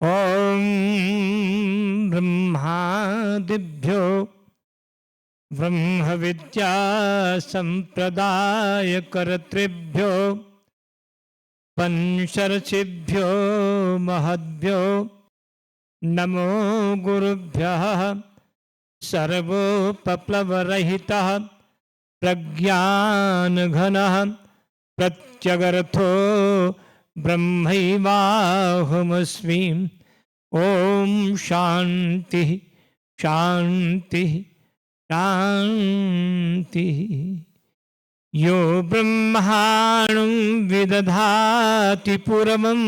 ओम ब्रह्मादिभ्यो ब्रह्म विद्या संप्रदाय कर्तृभ्यो पंचर्षिभ्यो महद्भ्यो नमो गुरुभ्यः सर्वोपप्लवरहितः प्रज्ञानघनः प्रत्यगर्थो ब्रह्मैवाहमस्मि। ओम शांति शांति शांति। यो ब्रह्माणं विदधाति पूर्वं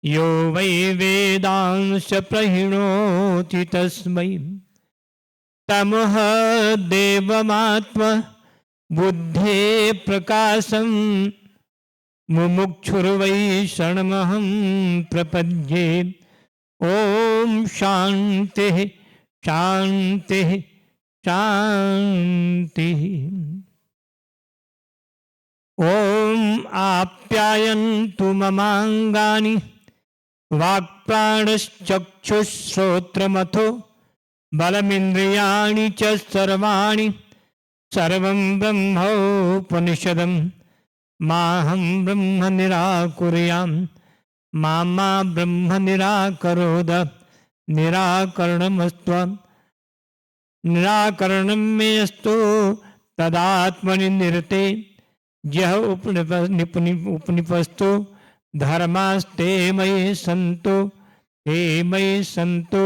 यो वै वेदांश प्रहिणोति तस्मै तमः देवमात्म बुद्धे प्रकाशं मुमुक्षुर्वै शरणमहं प्रपद्ये। ओम शांति शांति शांति। ओम आप्यायन्तु ममांगानि वाक्प्राणश्चक्षुश्रोत्रमथो बलमिन्द्रियाणि च सर्वाणि सर्वं ब्रह्मोपनिषदं माहं ब्रह्म निराकुर्यां मा ब्रह्म निराकरोद। निराकरणमस्तु निराकरणं मे अस्तु तदात्मनि निरते यः उपनिपस्तु धर्मास्ते मयि सन्तु ते मयि सन्तु।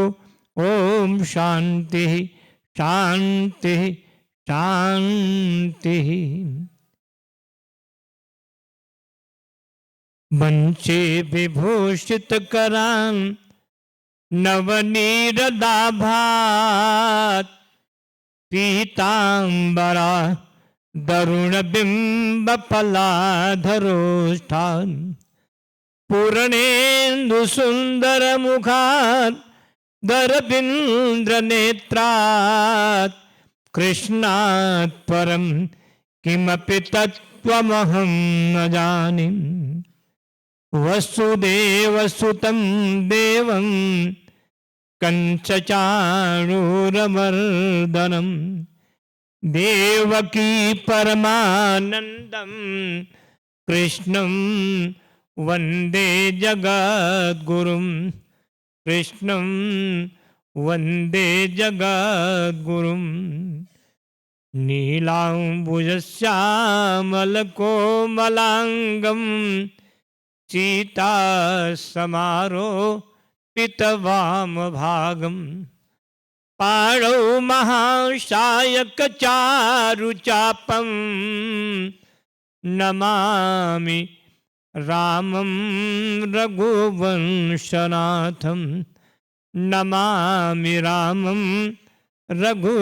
ओम शांति शांति शांति। वंशे विभूषित करां नवनीरदाभात पीतांबरा दरुणबिंब फलाधरोष्ठान पूर्णेन्दु सुंदर मुखात् दरबिंद्र नेत्रात् कृष्णात् परं किमपि तत्त्वमहं न जाने। वसुदेवसुतं देवं कंसचाणूरमर्दनं देवकी परमानन्दं कृष्णं वन्दे जगद्गुरुं। कृष्णं वन्दे जगद्गुरुं। नीलाम्बुजश्यामलकोमलाङ्गं सीतासमारोपितवामभागं पाणौ महाशायकचारुचापं नमामि रामं रघुवंशनाथं। नमामि रामं रघुवंशनाथम्।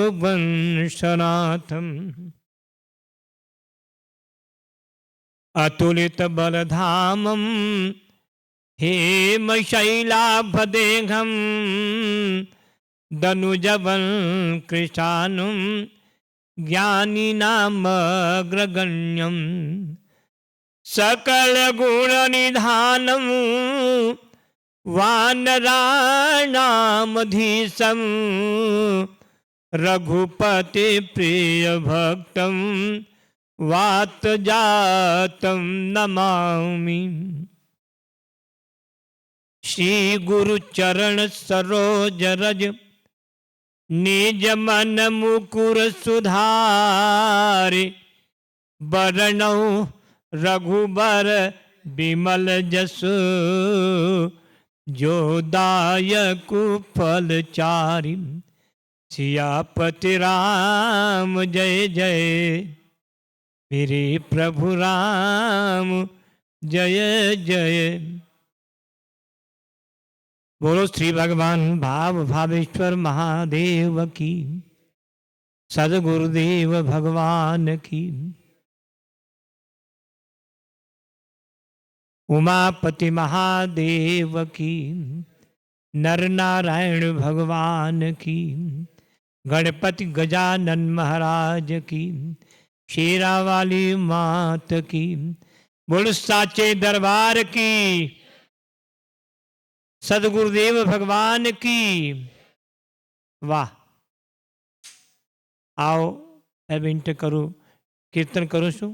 अतुलित बलधामं हेमशैलाभदेहं दनुजवन् कृशानुं ज्ञानिनामग्रगण्यं सकलगुणनिधानं वानराणामधीशं रघुपति प्रियभक्तं वातजातं नमामि। श्री गुरुचरण सरोज रज निज मन मुकुर सुधारि बरनौ रघुबर बिमल जसु जो दायक फलचारि। सियापति राम जय जय मेरे प्रभु राम जय जय। बोलो श्री भगवान भाव भावेश्वर महादेव की। सदगुरुदेव भगवान की। उमापति महादेव की। नर नारायण भगवान की। गणपति गजानन महाराज की। शेरा वाली मात की। बोल साचे दरबार की। सदगुरुदेव भगवान की। वाह। आओ अब इंटर करूँ, कीर्तन करूँ છું,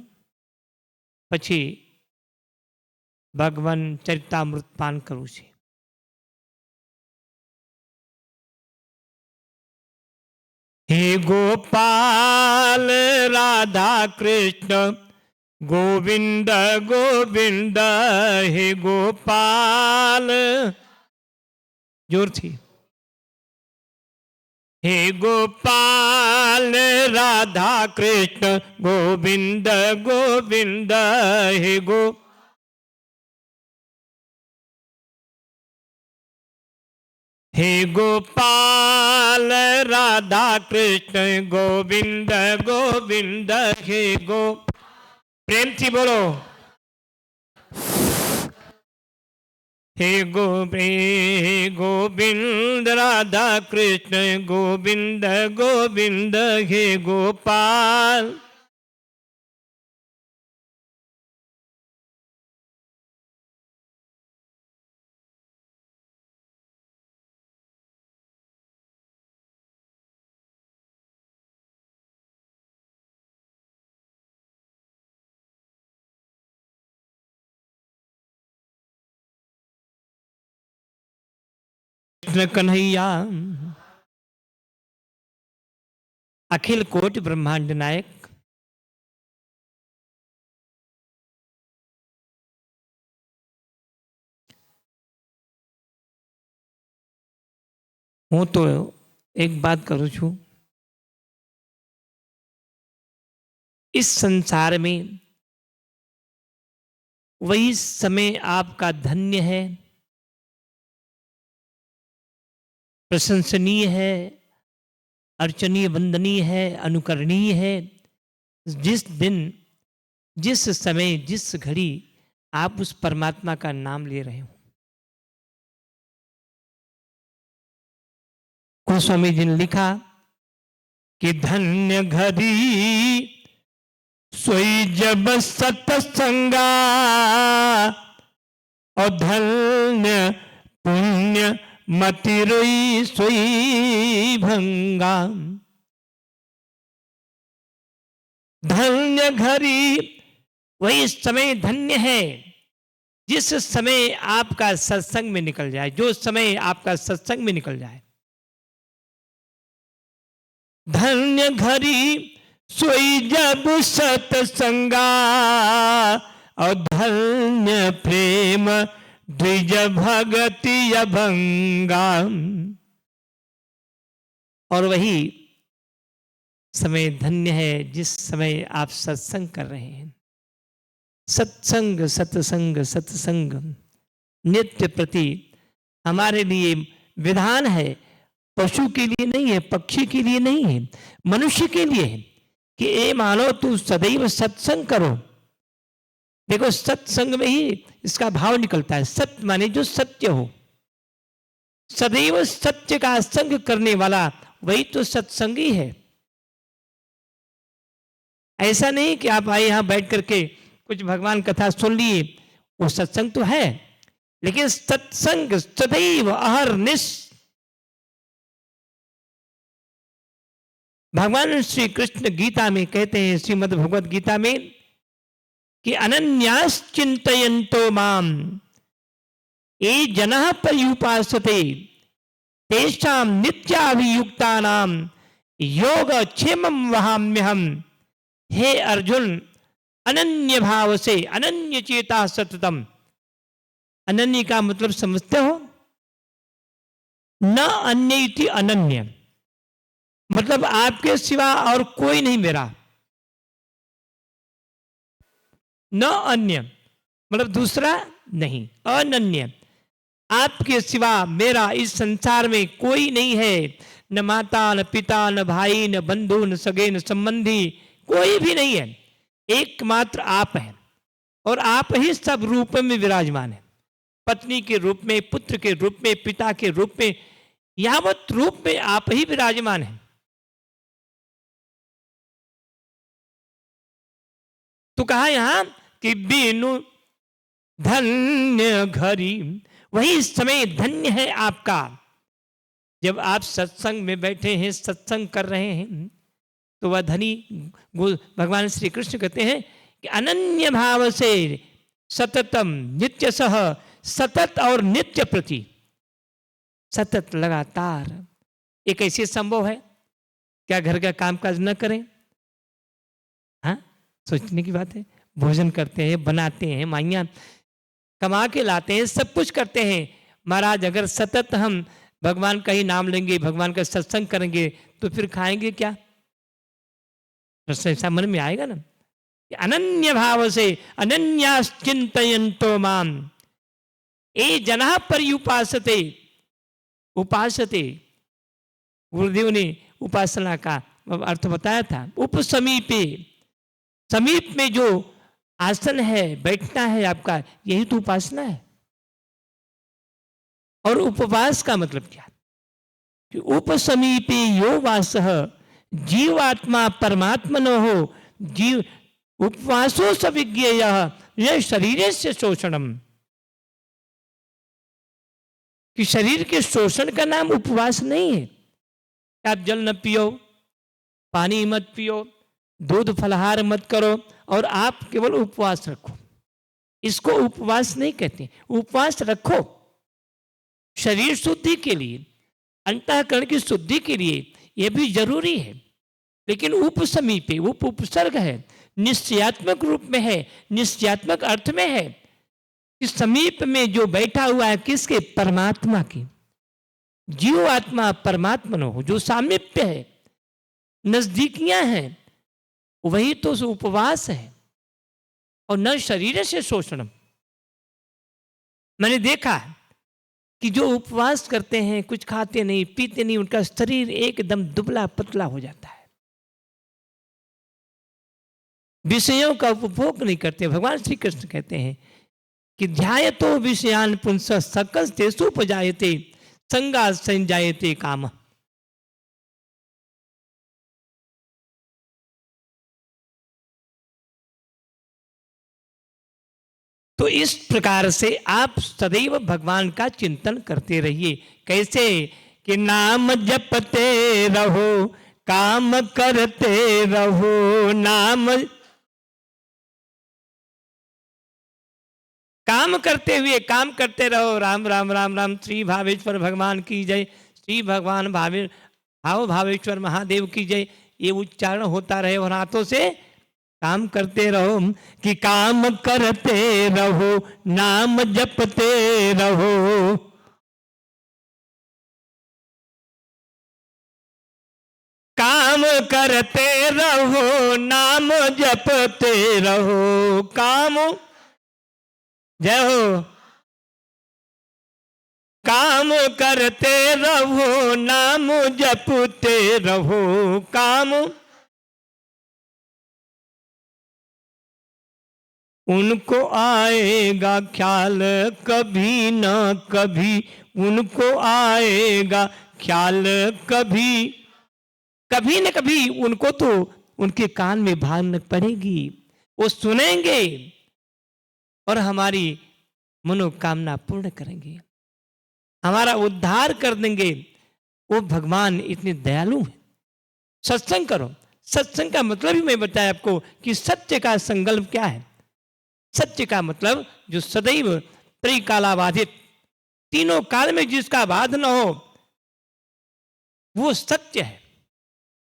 પછી ભગવાન ચરિતામૃત પાન કરવું છે। हे गोपाल राधा कृष्ण गोविंद गोविंद, हे गोपाल, जोर थी। हे गोपाल राधा कृष्ण गोविंद गोविंद, हे हे गोपाल राधा कृष्ण गोविंद गोविंद, हे प्रेम थी बोलो। हे गोविंद राधा कृष्ण गोविंद गोविंद, हे गोपाल। कृष्ण कन्हैया अखिल कोटि ब्रह्मांड नायक, हूँ तो एक बात करूँ छू, इस संसार में वही समय आपका धन्य है, प्रशंसनीय है, अर्चनीय वंदनीय है, अनुकरणीय है, जिस दिन, जिस समय, जिस घड़ी आप उस परमात्मा का नाम ले रहे हो। गोस्वामी जी ने लिखा कि धन्य घड़ी सोई जब सत्संगा, और धन्य पुण्य मति रोई सोई भंगा। धन्य घड़ी वही समय धन्य है जिस समय आपका सत्संग में निकल जाए, जो समय आपका सत्संग में निकल जाए। धन्य घड़ी सोई जब सत्संगा, और धन्य प्रेम द्विज भगति अभंगा। और वही समय धन्य है जिस समय आप सत्संग कर रहे हैं। सत्संग सत्संग सत्संग नित्य प्रति हमारे लिए विधान है, पशु के लिए नहीं है, पक्षी के लिए नहीं है, मनुष्य के लिए है कि ए मानो तू सदैव सत्संग करो। देखो सत्संग में ही इसका भाव निकलता है। सत्य माने जो सत्य हो, सदैव सत्य का संग करने वाला वही तो सत्संगी है। ऐसा नहीं कि आप आए यहां बैठ करके कुछ भगवान कथा सुन लिए, वो सत्संग तो है, लेकिन सत्संग सदैव अहरनिश। भगवान श्री कृष्ण गीता में कहते हैं, श्रीमद् भगवद गीता में, कि अनन्यास चिंतयन्तो माम ये जनः पर्युपासते तेषां नित्याभियुक्तानां योगक्षेमं वहाम्यहम्। हे अर्जुन, अनन्य भाव से, अनन्य चेता सततम। अनन्य का मतलब समझते हो? न अन्य इति अनन्य, मतलब आपके सिवा और कोई नहीं मेरा। न अन्य मतलब दूसरा नहीं, अनन्य, आपके सिवा मेरा इस संसार में कोई नहीं है। न माता, न पिता, न भाई, न बंधु, न सगे, न संबंधी, कोई भी नहीं है। एकमात्र आप हैं, और आप ही सब रूप में विराजमान है। पत्नी के रूप में, पुत्र के रूप में, पिता के रूप में, यावत रूप में आप ही विराजमान हैं। तो कहा यहां कि बिनु धन्य घड़ी वही समय धन्य है आपका। जब आप सत्संग में बैठे हैं, सत्संग कर रहे हैं, तो वह धनी भगवान श्री कृष्ण कहते हैं कि अनन्य भाव से सततम नित्य सह, सतत और नित्य प्रति, सतत लगातार। एक ऐसे संभव है क्या घर का कामकाज न करें? हाँ, सोचने की बात है। भोजन करते हैं, बनाते हैं, माइयाँ कमा के लाते हैं, सब कुछ करते हैं। महाराज अगर सतत हम भगवान का ही नाम लेंगे, भगवान का सत्संग करेंगे, तो फिर खाएंगे क्या? प्रश्न ऐसा मन में आएगा ना कि अनन्य भाव से अनन्याश्चिंतयन्तो माम ए जना पर्युपासते। उपासते, गुरुदेव ने उपासना का अर्थ बताया था। उपसमीपे, समीप में जो आसन है, बैठना है आपका, यही तो उपासना है। और उपवास का मतलब क्या? कि उपसमीपे यो वासः जीवात्मा परमात्मनो हो। जीव उपवासो सविज्ञेयः यह शरीर से शोषणम। कि शरीर के शोषण का नाम उपवास नहीं है। आप जल न पियो, पानी मत पियो, दूध फलहार मत करो और आप केवल उपवास रखो, इसको उपवास नहीं कहते। उपवास रखो शरीर शुद्धि के लिए, अंतःकरण की शुद्धि के लिए, यह भी जरूरी है। लेकिन उपसमीपे, उपसर्ग है, निश्चयात्मक रूप में है, निश्चयात्मक अर्थ में है कि समीप में जो बैठा हुआ है, किसके? परमात्मा की। जीव आत्मा परमात्मा हो, जो सामीप्य है, नजदीकियां हैं, वही तो उपवास है। और न शरीर से शोषण। मैंने देखा कि जो उपवास करते हैं, कुछ खाते नहीं पीते नहीं, उनका शरीर एकदम दुबला पतला हो जाता है, विषयों का उपभोग नहीं करते। भगवान श्री कृष्ण कहते हैं कि ध्यायतो विषयान पुंस सकल तेसु उपजायते संगा संजायते काम। तो इस प्रकार से आप सदैव भगवान का चिंतन करते रहिए। कैसे? कि नाम जपते रहो, काम करते रहो। नाम, काम करते हुए काम करते रहो। राम राम राम राम। श्री भावेश्वर भगवान की जय, श्री भगवान भाव भावेश्वर महादेव की जय। ये उच्चारण होता रहे और हाथों से काम करते रहो। कि काम करते रहो, नाम जपते रहो। काम करते रहो, नाम जपते रहो। काम, जय हो। काम करते रहो, नाम जपते रहो। काम उनको आएगा ख्याल कभी न कभी, उनको आएगा ख्याल कभी, कभी न कभी उनको तो उनके कान में भान पड़ेगी, वो सुनेंगे और हमारी मनोकामना पूर्ण करेंगे, हमारा उद्धार कर देंगे। वो भगवान इतने दयालु हैं। सत्संग करो। सत्संग का मतलब ही मैं बताया आपको कि सत्य का संकल्प क्या है। सत्य का मतलब जो सदैव त्रिकालाबाधित, तीनों काल में जिसका बाध न हो, वो सत्य है।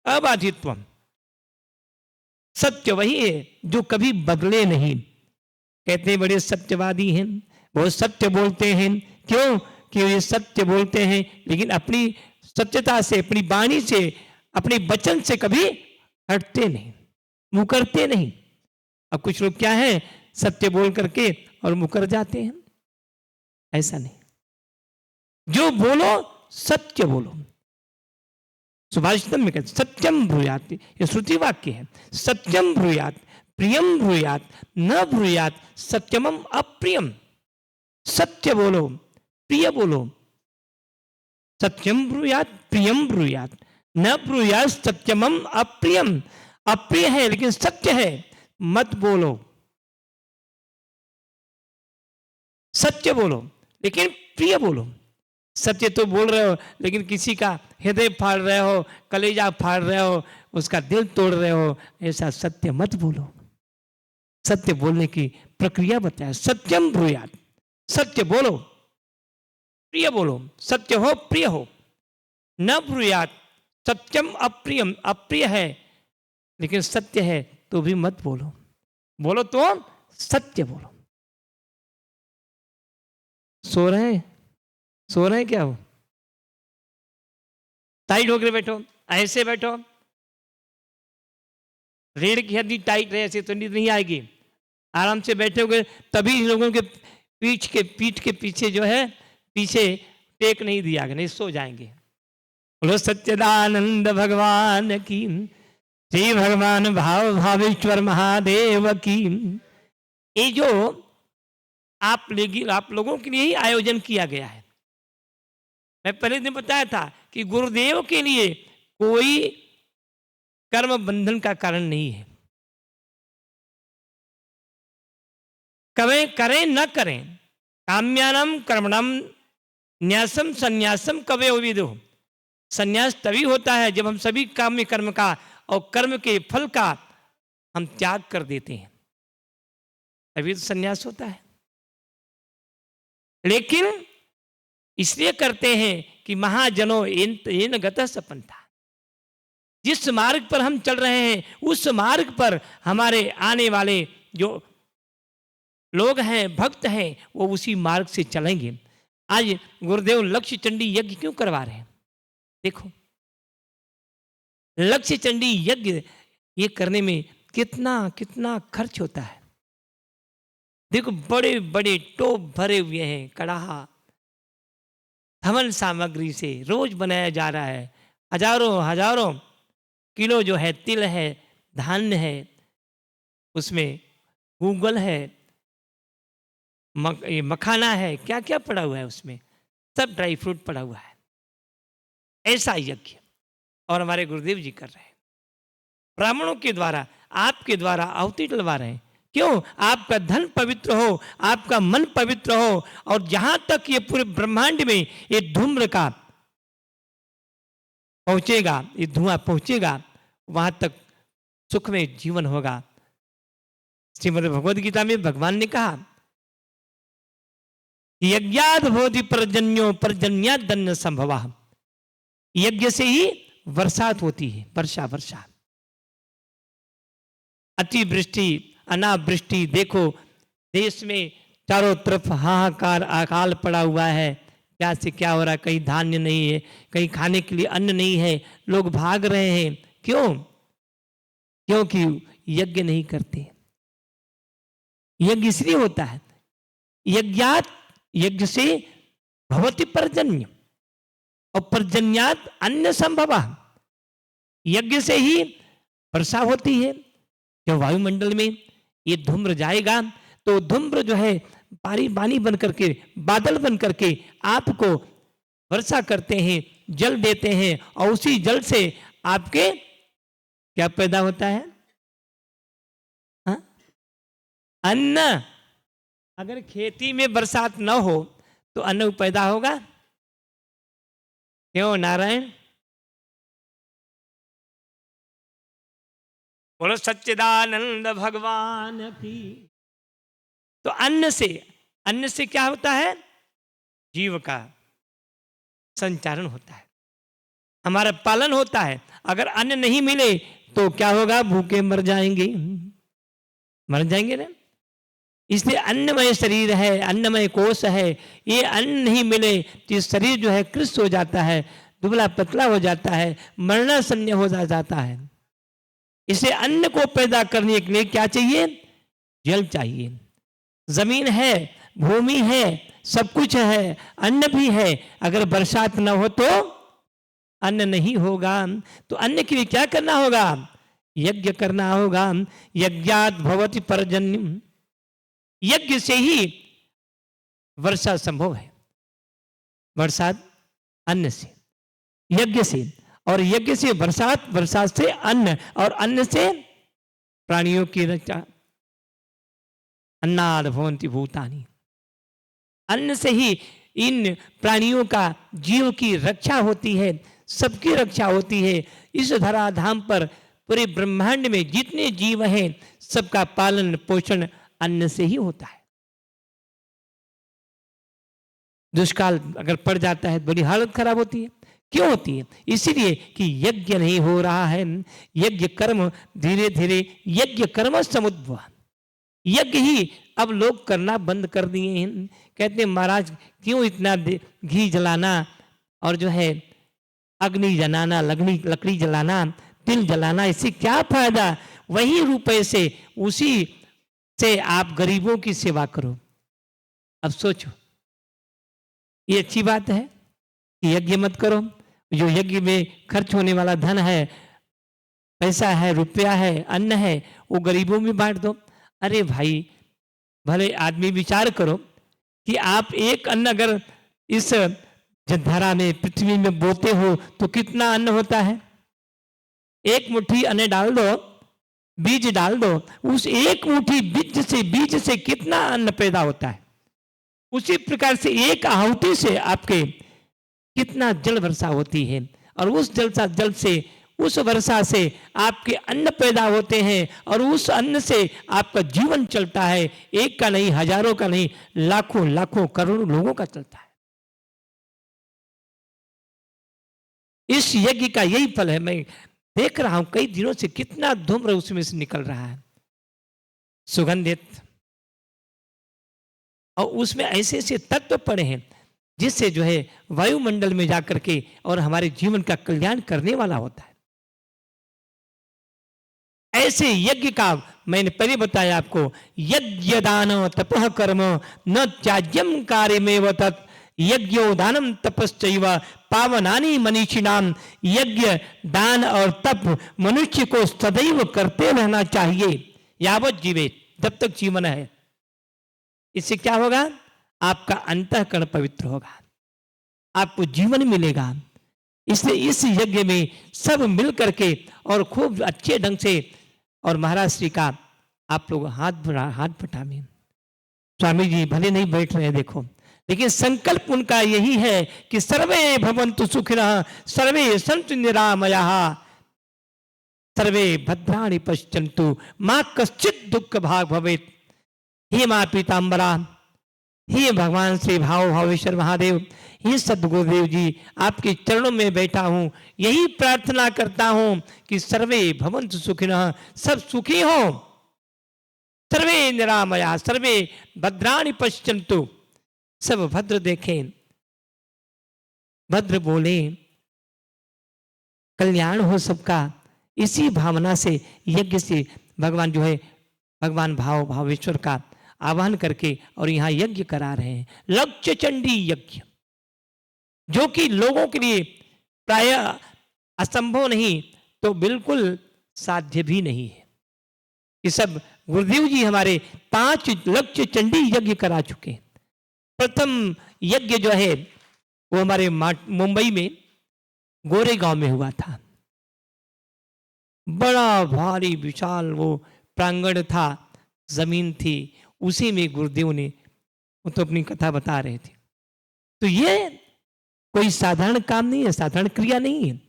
अबाधित्व सत्य वही है जो कभी बदले नहीं। कहते हैं बड़े सत्यवादी हैं, बहुत सत्य बोलते हैं। क्यों? कि ये सत्य बोलते हैं लेकिन अपनी सत्यता से, अपनी वाणी से, अपने वचन से कभी हटते नहीं, मुकरते नहीं। अब कुछ लोग क्या है, सत्य बोल करके और मुकर जाते हैं। ऐसा नहीं, जो बोलो सत्य बोलो। सुभाषितम में कहते सत्यम ब्रूयात, ये श्रुति वाक्य है। सत्यम ब्रूयात, प्रियम ब्रूयात, न ब्रूयात सत्यमम अप्रियम। सत्य बोलो, प्रिय बोलो। सत्यम ब्रूयात, प्रियम ब्रूयात, न ब्रूयात सत्यमम अप्रियम। अप्रिय है लेकिन सत्य है, मत बोलो। सत्य बोलो लेकिन प्रिय बोलो। सत्य तो बोल रहे हो लेकिन किसी का हृदय फाड़ रहे हो, कलेजा फाड़ रहे हो, उसका दिल तोड़ रहे हो, ऐसा सत्य मत बोलो। सत्य बोलने की प्रक्रिया बताया, सत्यम ब्रूयात, सत्य बोलो, प्रिय बोलो। सत्य हो प्रिय हो, न ब्रूयात, सत्यम अप्रियम, अप्रिय है लेकिन सत्य है तो भी मत बोलो। बोलो तो सत्य बोलो। सो रहे हैं, सो रहे हैं क्या हो? टाइट होकर बैठो, ऐसे बैठो। रीढ़ की हड्डी टाइट रहे, ऐसे तो नींद नहीं आएगी। आराम से बैठे हुए, तभी इन लोगों के पीठ के पीछे जो है, पीछे टेक नहीं दिया, नहीं सो जाएंगे। बोलो सच्चिदानंद भगवान की, श्री भगवान भाव भावेश्वर महादेव की। ये जो आप लोगों के लिए ही आयोजन किया गया है। मैं पहले दिन बताया था कि गुरुदेव के लिए कोई कर्म बंधन का कारण नहीं है। करें न करें, काम्यानम कर्मणम न्यासम संन्यासम कवे विदो। संन्यास तभी होता है जब हम सभी काम्य कर्म का और कर्म के फल का हम त्याग कर देते हैं, तभी तो संन्यास होता है। लेकिन इसलिए करते हैं कि महाजनों इन गतः सपंथा, जिस मार्ग पर हम चल रहे हैं उस मार्ग पर हमारे आने वाले जो लोग हैं, भक्त हैं, वो उसी मार्ग से चलेंगे। आज गुरुदेव लक्ष्य चंडी यज्ञ क्यों करवा रहे हैं? देखो, लक्ष्य चंडी यज्ञ ये करने में कितना कितना खर्च होता है। देखो, बड़े बड़े टोप भरे हुए हैं, कड़ाहा हवन सामग्री से रोज बनाया जा रहा है। हजारों हजारों किलो जो है तिल है, धान्य है, उसमें गूगल है, मखाना है, क्या क्या पड़ा हुआ है उसमें, सब ड्राई फ्रूट पड़ा हुआ है। ऐसा यज्ञ और हमारे गुरुदेव जी कर रहे हैं। ब्राह्मणों के द्वारा, आपके द्वारा आहुति डलवा रहे हैं। क्यों? आपका धन पवित्र हो, आपका मन पवित्र हो, और जहां तक ये पूरे ब्रह्मांड में ये धूम्र का पहुंचेगा, ये धुआं पहुंचेगा, वहां तक सुख में जीवन होगा। श्रीमद् भगवद गीता में भगवान ने कहा, यज्ञाद भवति पर्जन्यो पर्जन्याद दन्न संभवा। यज्ञ से ही बरसात होती है, वर्षा। अतिवृष्टि, अनावृष्टि, देखो देश में चारों तरफ हाहाकार अकाल पड़ा हुआ है। क्या से क्या हो रहा है? कहीं धान्य नहीं है, कहीं खाने के लिए अन्न नहीं है, लोग भाग रहे हैं। क्यों? क्योंकि यज्ञ नहीं करते। यज्ञ इसलिए होता है, यज्ञात, यज्ञ से भवति पर्जन्य, और पर्जन्यात अन्न संभव। यज्ञ से ही वर्षा होती है। जब वायुमंडल में ये धूम्र जाएगा तो धूम्र जो है पानी बन करके, बादल बन करके आपको वर्षा करते हैं, जल देते हैं, और उसी जल से आपके क्या पैदा होता है? हा? अन्न। अगर खेती में बरसात न हो तो अन्न पैदा होगा? क्यों नारायण? बोलो सच्चिदानंद भगवान की। तो अन्न से क्या होता है? जीव का संचारण होता है, हमारा पालन होता है। अगर अन्न नहीं मिले तो क्या होगा? भूखे मर जाएंगे ना। इसलिए अन्नमय शरीर है, अन्नमय कोश है। ये अन्न नहीं मिले तो शरीर जो है कृष्ण हो जाता है, दुबला पतला हो जाता है, मरणासन्न हो जाता है। इसे अन्न को पैदा करने के लिए क्या चाहिए? जल चाहिए। जमीन है, भूमि है, सब कुछ है, अन्न भी है। अगर बरसात न हो तो अन्न नहीं होगा। तो अन्न के लिए क्या करना होगा? यज्ञ करना होगा। यज्ञात भवति पर्जन्यम, यज्ञ से ही वर्षा संभव है। बरसात अन्न से, यज्ञ से, और यज्ञ से बरसात, बरसात से अन्न, और अन्न से प्राणियों की रक्षा। अन्नाद भवन्ति भूतानि, अन्न से ही इन प्राणियों का, जीव की रक्षा होती है, सबकी रक्षा होती है। इस धराधाम पर पूरे ब्रह्मांड में जितने जीव हैं सबका पालन पोषण अन्न से ही होता है। दुष्काल अगर पड़ जाता है बड़ी हालत खराब होती है। क्यों होती है? इसीलिए कि यज्ञ नहीं हो रहा है। यज्ञ कर्म धीरे धीरे यज्ञ कर्म समुद्भव, यज्ञ ही अब लोग करना बंद कर दिए हैं। कहते हैं महाराज क्यों इतना घी जलाना और जो है अग्नि जलाना, लकड़ी जलाना, तिल जलाना, इससे क्या फायदा? वही रुपए से, उसी से आप गरीबों की सेवा करो। अब सोचो, ये अच्छी बात है कि यज्ञ मत करो। जो यज्ञ में खर्च होने वाला धन है, पैसा है, रुपया है, अन्न है, वो गरीबों में बांट दो। अरे भाई, भले आदमी विचार करो कि आप एक अन्न अगर इस धरा में, पृथ्वी में बोते हो तो कितना अन्न होता है? एक मुट्ठी अन्न डाल दो, बीज डाल दो, उस एक मुट्ठी बीज से कितना अन्न पैदा होता है? उसी प्रकार से एक आहुति से आपके कितना जल वर्षा होती है, और उस जल से, उस वर्षा से आपके अन्न पैदा होते हैं, और उस अन्न से आपका जीवन चलता है। एक का नहीं, हजारों का नहीं, लाखों लाखों करोड़ों लोगों का चलता है। इस यज्ञ का यही फल है। मैं देख रहा हूं कई दिनों से कितना धूम्र उसमें से निकल रहा है, सुगंधित, और उसमें ऐसे ऐसे तत्व पड़े हैं जिससे जो है वायुमंडल में जाकर के और हमारे जीवन का कल्याण करने वाला होता है। ऐसे यज्ञ का मैंने पहले बताया आपको, यज्ञ दान तपः कर्म न त्याज्यम कार्यमेव तत् यज्ञो दानम तपश्चैव पावनानि मनीषिणाम। यज्ञ दान और तप मनुष्य को सदैव करते रहना चाहिए, यावत जीवे, जब तक जीवन है। इससे क्या होगा? आपका अंतःकरण पवित्र होगा, आपको जीवन मिलेगा। इसलिए इस यज्ञ में सब मिल करके और खूब अच्छे ढंग से, और महाराज श्री का आप लोग हाथ बटावे। स्वामी जी भले नहीं बैठ रहे हैं, देखो, लेकिन संकल्प उनका यही है कि सर्वे भवन्तु सुखिनः सर्वे सन्तु निरामयाः सर्वे भद्राणि पश्यन्तु मां कश्चित् दुःख भाग भवेत्। हे मां पीताम्बरा, हे भगवान श्री भावेश्वर महादेव, हे सदगुरुदेव जी, आपके चरणों में बैठा हूं, यही प्रार्थना करता हूं कि सर्वे भवन्तु सुखिनः, सब सुखी हो, सर्वे निरामया सर्वे भद्राणि पश्यन्तु, सब भद्र देखें, भद्र बोले, कल्याण हो सबका। इसी भावना से यज्ञ से भगवान जो है, भगवान भावेश्वर का आवाहन करके और यहाँ यज्ञ करा रहे हैं। लक्ष्य चंडी यज्ञ, जो कि लोगों के लिए प्राय असंभव नहीं तो बिल्कुल साध्य भी नहीं है। ये सब गुरुदेव जी हमारे 5 लक्ष्य चंडी यज्ञ करा चुके हैं। प्रथम यज्ञ जो है वो हमारे मुंबई में गोरेगांव में हुआ था। बड़ा भारी विशाल वो प्रांगण था, जमीन थी, उसी में गुरुदेव ने, वो तो अपनी कथा बता रहे थे। तो ये कोई साधारण काम नहीं है, साधारण क्रिया नहीं है,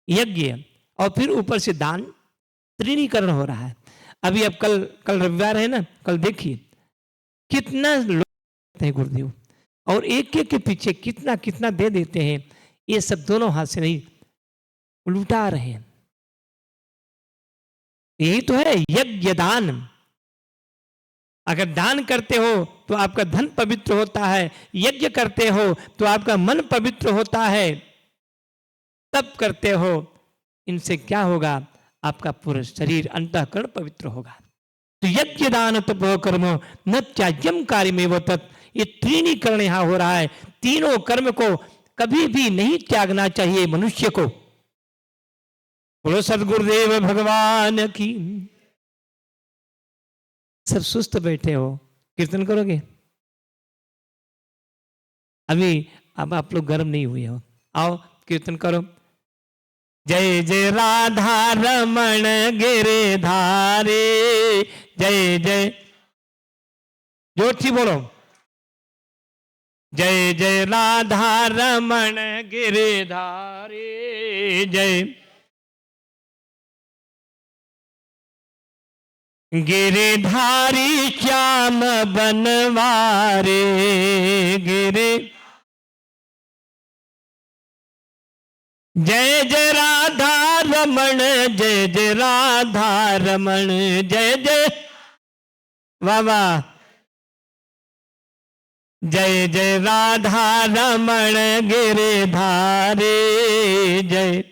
यज्ञ और फिर ऊपर से दान, त्रिणीकरण हो रहा है। अभी अब कल रविवार है ना, कल देखिए कितना लोग हैं गुरुदेव, और एक एक के पीछे कितना कितना दे देते हैं। ये सब दोनों हाथ से नहीं, लुटा रहे हैं। यही तो है यज्ञ दान। अगर दान करते हो तो आपका धन पवित्र होता है, यज्ञ करते हो तो आपका मन पवित्र होता है, तप करते हो, इनसे क्या होगा? आपका पूरा शरीर अंतःकरण पवित्र होगा। तो यज्ञ दान तप कर्म न त्याज्यम कार्यमेव तत्, ये त्रिणीकरण यहां हो रहा है। तीनों कर्म को कभी भी नहीं त्यागना चाहिए मनुष्य को। बोलो सदगुरुदेव भगवान की। सब सुस्त बैठे हो, कीर्तन करोगे? अभी अब आप लोग गर्म नहीं हुए हो, आओ कीर्तन करो। जय जय राधा रमण गिरधारे, जय जय, जोर से बोलो। जय जय राधा रमण गिरधारी जय। गिरधारी श्याम बनवारे गिरे। जय जय राधा रमण जय जय राधा रमण जय जय। वाह वाह। जय जय राधा रमण गिरधारी जय।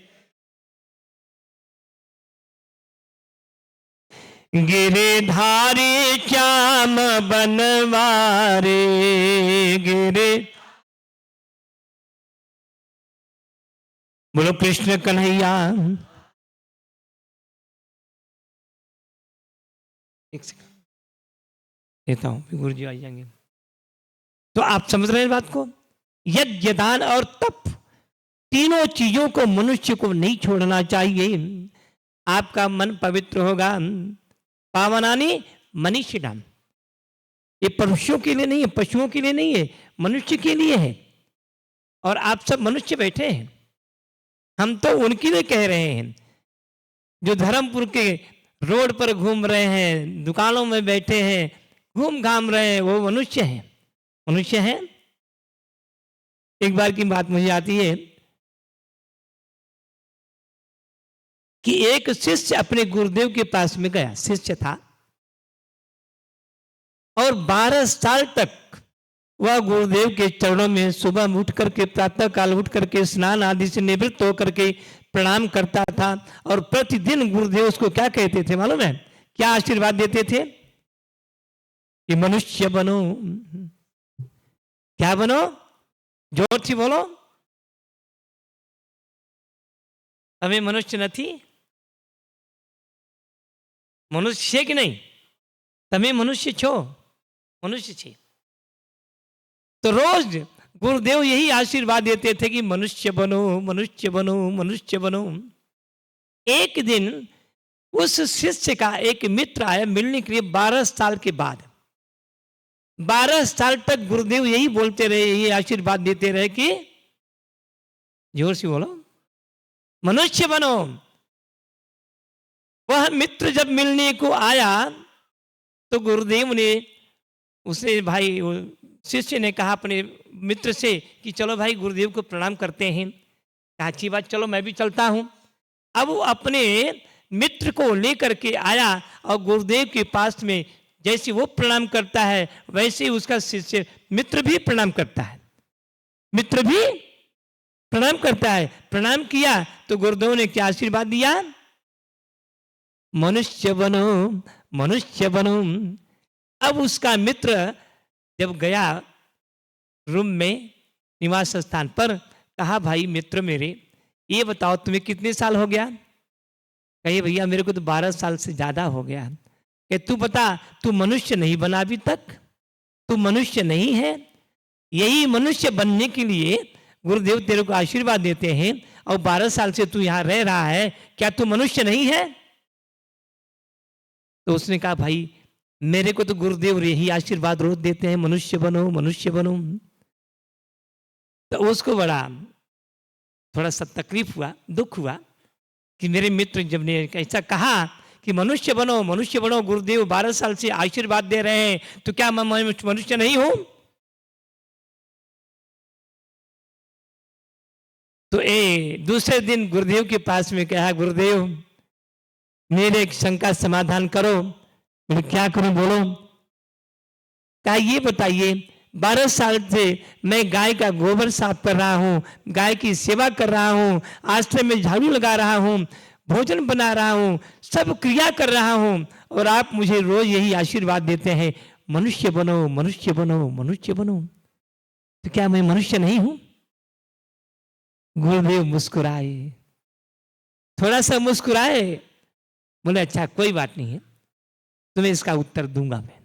गिरधारी श्याम बनवारे गिरे। बोलो कृष्ण कन्हैया। एक सेकंड देता हूं, गुरु जी आ जाएंगे। तो आप समझ रहे हैं बात को। यज्ञ दान और तप तीनों चीजों को मनुष्य को नहीं छोड़ना चाहिए। आपका मन पवित्र होगा। पावनानी मनीषिणाम। ये पशुओं के लिए नहीं है, पशुओं के लिए नहीं है, मनुष्य के लिए है। और आप सब मनुष्य बैठे हैं, हम तो उनके लिए कह रहे हैं जो धर्मपुर के रोड पर घूम रहे हैं, दुकानों में बैठे हैं, घूम घाम रहे हैं, वो मनुष्य हैं। मनुष्य हैं। एक बार की बात मुझे आती है कि एक शिष्य अपने गुरुदेव के पास में गया, शिष्य था, और 12 साल तक वह गुरुदेव के चरणों में सुबह उठ करके, प्रातः काल उठ करके, स्नान आदि से निवृत्त होकर के प्रणाम करता था। और प्रतिदिन गुरुदेव उसको क्या कहते थे मालूम है? क्या आशीर्वाद देते थे कि मनुष्य बनो। क्या बनो? जोर से बोलो। તમે મનુષ્ય નથી? મનુષ્ય છે કે નહીં? તમે મનુષ્ય છો, મનુષ્ય છે। तो रोज गुरुदेव यही आशीर्वाद देते थे कि मनुष्य बनो, मनुष्य बनो, मनुष्य बनो। एक दिन उस शिष्य का एक मित्र आया मिलने के लिए 12 साल के बाद। 12 साल तक गुरुदेव यही बोलते रहे, यही आशीर्वाद देते रहे कि जोर से बोलो, मनुष्य बनो। वह मित्र जब मिलने को आया तो गुरुदेव ने उसे, भाई शिष्य ने कहा अपने मित्र से कि चलो भाई गुरुदेव को प्रणाम करते हैं। अच्छी बात, चलो मैं भी चलता हूं। अब वो अपने मित्र को लेकर के आया और गुरुदेव के पास में जैसे वो प्रणाम करता है वैसे ही उसका शिष्य मित्र भी प्रणाम करता है। मित्र भी प्रणाम करता है। प्रणाम किया तो गुरुदेव ने क्या आशीर्वाद दिया? मनुष्य बनो, मनुष्य बनो। अब उसका मित्र जब गया रूम में, निवास स्थान पर, कहा भाई मित्र मेरे, ये बताओ तुम्हें कितने साल हो गया? कहे भैया मेरे को तो 12 साल से ज्यादा हो गया। कि तू बता, तू मनुष्य नहीं बना अभी तक? तू मनुष्य नहीं है। यही मनुष्य बनने के लिए गुरुदेव तेरे को आशीर्वाद देते हैं और 12 साल से तू यहां रह रहा है, क्या तू मनुष्य नहीं है? तो उसने कहा भाई मेरे को तो गुरुदेव यही आशीर्वाद रोज देते हैं, मनुष्य बनो, मनुष्य बनो। तो उसको बड़ा थोड़ा सा तकलीफ हुआ, दुख हुआ कि मेरे मित्र जब ने ऐसा कहा कि मनुष्य बनो, मनुष्य बनो, गुरुदेव 12 साल से आशीर्वाद दे रहे हैं, तो क्या मैं मनुष्य नहीं हूं? तो दूसरे दिन गुरुदेव के पास में कहा, गुरुदेव मेरे एक शंका समाधान करो। मैं क्या करूं बोलो? कहा ये बताइए, 12 साल से मैं गाय का गोबर साफ कर रहा हूं, गाय की सेवा कर रहा हूं, आश्रम में झाड़ू लगा रहा हूं, भोजन बना रहा हूं, सब क्रिया कर रहा हूं, और आप मुझे रोज यही आशीर्वाद देते हैं मनुष्य बनो, मनुष्य बनो, मनुष्य बनो। तो क्या मैं मनुष्य नहीं हूं? गुरुदेव मुस्कुराए, थोड़ा सा मुस्कुराए, बोले अच्छा कोई बात नहीं है, तुम्हें इसका उत्तर दूंगा मैं।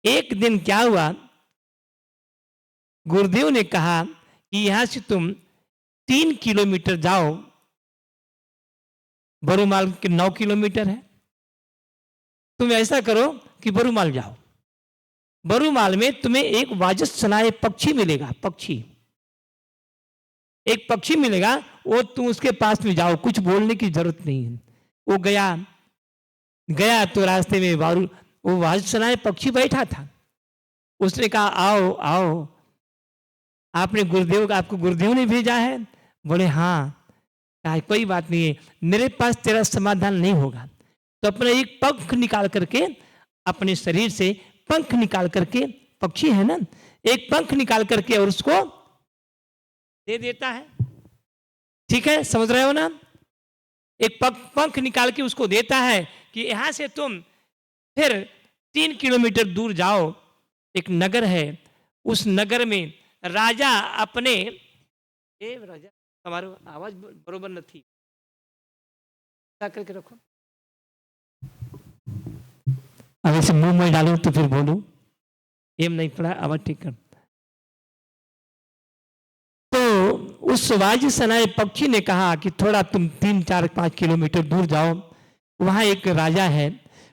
एक दिन क्या हुआ, गुरुदेव ने कहा कि यहां से तुम 3 किलोमीटर जाओ, बरूमाल के 9 किलोमीटर है, तुम ऐसा करो कि बरूमाल जाओ। बरूमाल में तुम्हें एक वाजसनाय पक्षी मिलेगा, पक्षी, एक पक्षी मिलेगा, वो तुम उसके पास में जाओ, कुछ बोलने की जरूरत नहीं है। वो गया, गया तो रास्ते में वो वाजसनाय पक्षी बैठा था। उसने कहा आओ आओ, आपने गुरुदेव, आपको गुरुदेव ने भेजा है? बोले हाँ। कहा कोई बात नहीं है, मेरे पास तेरा समाधान नहीं होगा, तो अपना एक पंख निकाल करके, अपने शरीर से पंख निकाल करके, पक्षी है ना, एक पंख निकाल करके और उसको दे देता है। ठीक है, समझ रहे हो ना? एक पंख निकाल के उसको देता है कि यहां से तुम फिर 3 किलोमीटर दूर जाओ, एक नगर है, उस नगर में राजा अपने, राजा हमारी आवाज बरोबर न थी, क्या करके रखो, अब इसे मुंह में डालू तो फिर बोलू, एम नहीं पड़ा, आवाज ठीक कर। तो उस वाजसनाय पक्षी ने कहा कि थोड़ा तुम 3, 4, 5 किलोमीटर दूर जाओ, वहां एक राजा है,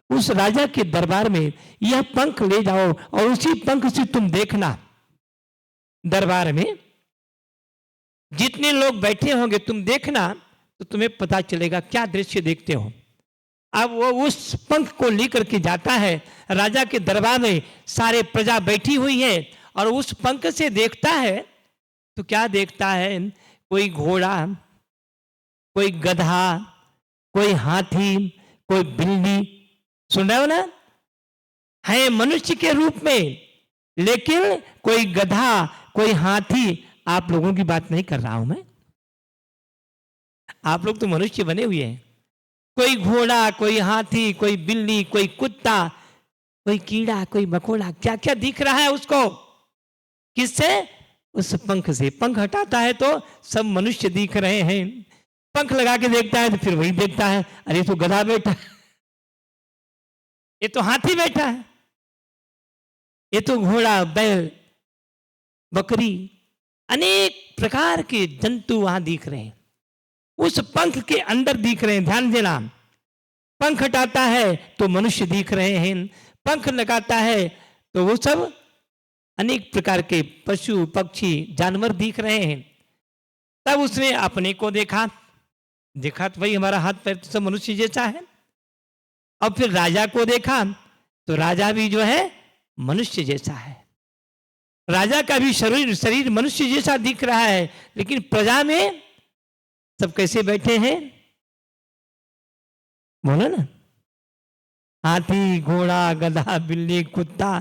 उस राजा के दरबार में यह पंख ले जाओ और उसी पंख से तुम देखना, दरबार में जितने लोग बैठे होंगे तुम देखना, तो तुम्हें पता चलेगा क्या दृश्य देखते हो। अब वो उस पंख को लेकर के जाता है, राजा के दरबार में सारे प्रजा बैठी हुई है, और उस पंख से देखता है तो क्या देखता है, कोई घोड़ा, कोई गधा, कोई हाथी, कोई बिल्ली, सुन रहे हो ना, है मनुष्य के रूप में, लेकिन कोई गधा, कोई हाथी, आप लोगों की बात नहीं कर रहा हूं मैं, आप लोग तो मनुष्य बने हुए हैं, कोई घोड़ा, कोई हाथी, कोई बिल्ली, कोई कुत्ता, कोई कीड़ा, कोई मकोड़ा, क्या क्या दिख रहा है उसको, किससे, उस पंख से। पंख हटाता है तो सब मनुष्य दिख रहे हैं, पंख लगा के देखता है तो फिर वही देखता है, अरे तो गधा बैठा है, ये तो हाथी बैठा है, ये तो घोड़ा, बैल, बकरी, अनेक प्रकार के जंतु वहां दिख रहे हैं, उस पंख के अंदर दिख रहे हैं। ध्यान देना, पंख हटाता है तो मनुष्य दिख रहे हैं, पंख लगाता है तो वो सब अनेक प्रकार के पशु पक्षी जानवर दिख रहे हैं। तब उसने अपने को देखा, देखा तो भाई हमारा हाथ पैर तो सब मनुष्य जैसा है। अब फिर राजा को देखा तो राजा भी जो है मनुष्य जैसा है, राजा का भी शरीर मनुष्य जैसा दिख रहा है, लेकिन प्रजा में सब कैसे बैठे हैं, बोलो ना, हाथी, घोड़ा, गधा, बिल्ली, कुत्ता,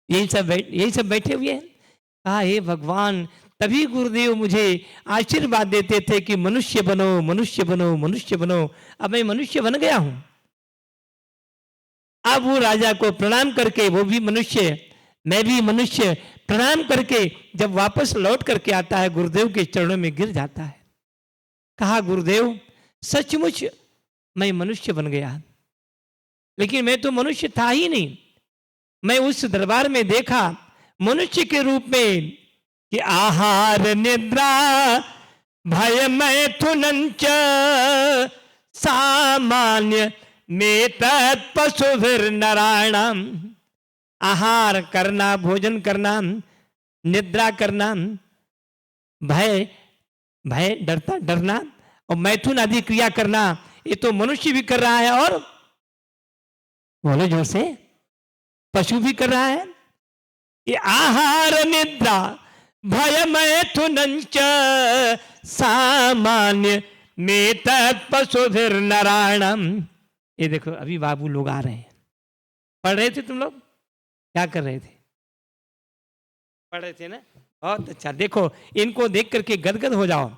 यही सब बैठे हुए हैं। कहा हे भगवान, तभी गुरुदेव मुझे आशीर्वाद देते थे कि मनुष्य बनो, मनुष्य बनो, मनुष्य बनो, अब मैं मनुष्य बन गया हूं। अब वो राजा को प्रणाम करके, वो भी मनुष्य, मैं भी मनुष्य, प्रणाम करके जब वापस लौट करके आता है, गुरुदेव के चरणों में गिर जाता है। कहा गुरुदेव, सचमुच मैं मनुष्य बन गया, लेकिन मैं तो मनुष्य था ही नहीं। मैं उस दरबार में देखा मनुष्य के रूप में कि आहार निद्रा भय मैथुनंच सामान्य में तत्पशुभिर नारायणम। आहार करना, भोजन करना, निद्रा करना, भय भय डरता डरना, और मैथुन आदि क्रिया करना, ये तो मनुष्य भी कर रहा है, और बोलो जोर से, पशु भी कर रहा है। ये आहार निद्रा भय मैथुनंच सामान्य में तत्पशुभिर नारायणम। ये देखो अभी बाबू लोग आ रहे हैं, पढ़ रहे थे तुम लोग, क्या कर रहे थे, पढ़ रहे थे ना, बहुत अच्छा। देखो इनको देख करके गदगद हो जाओ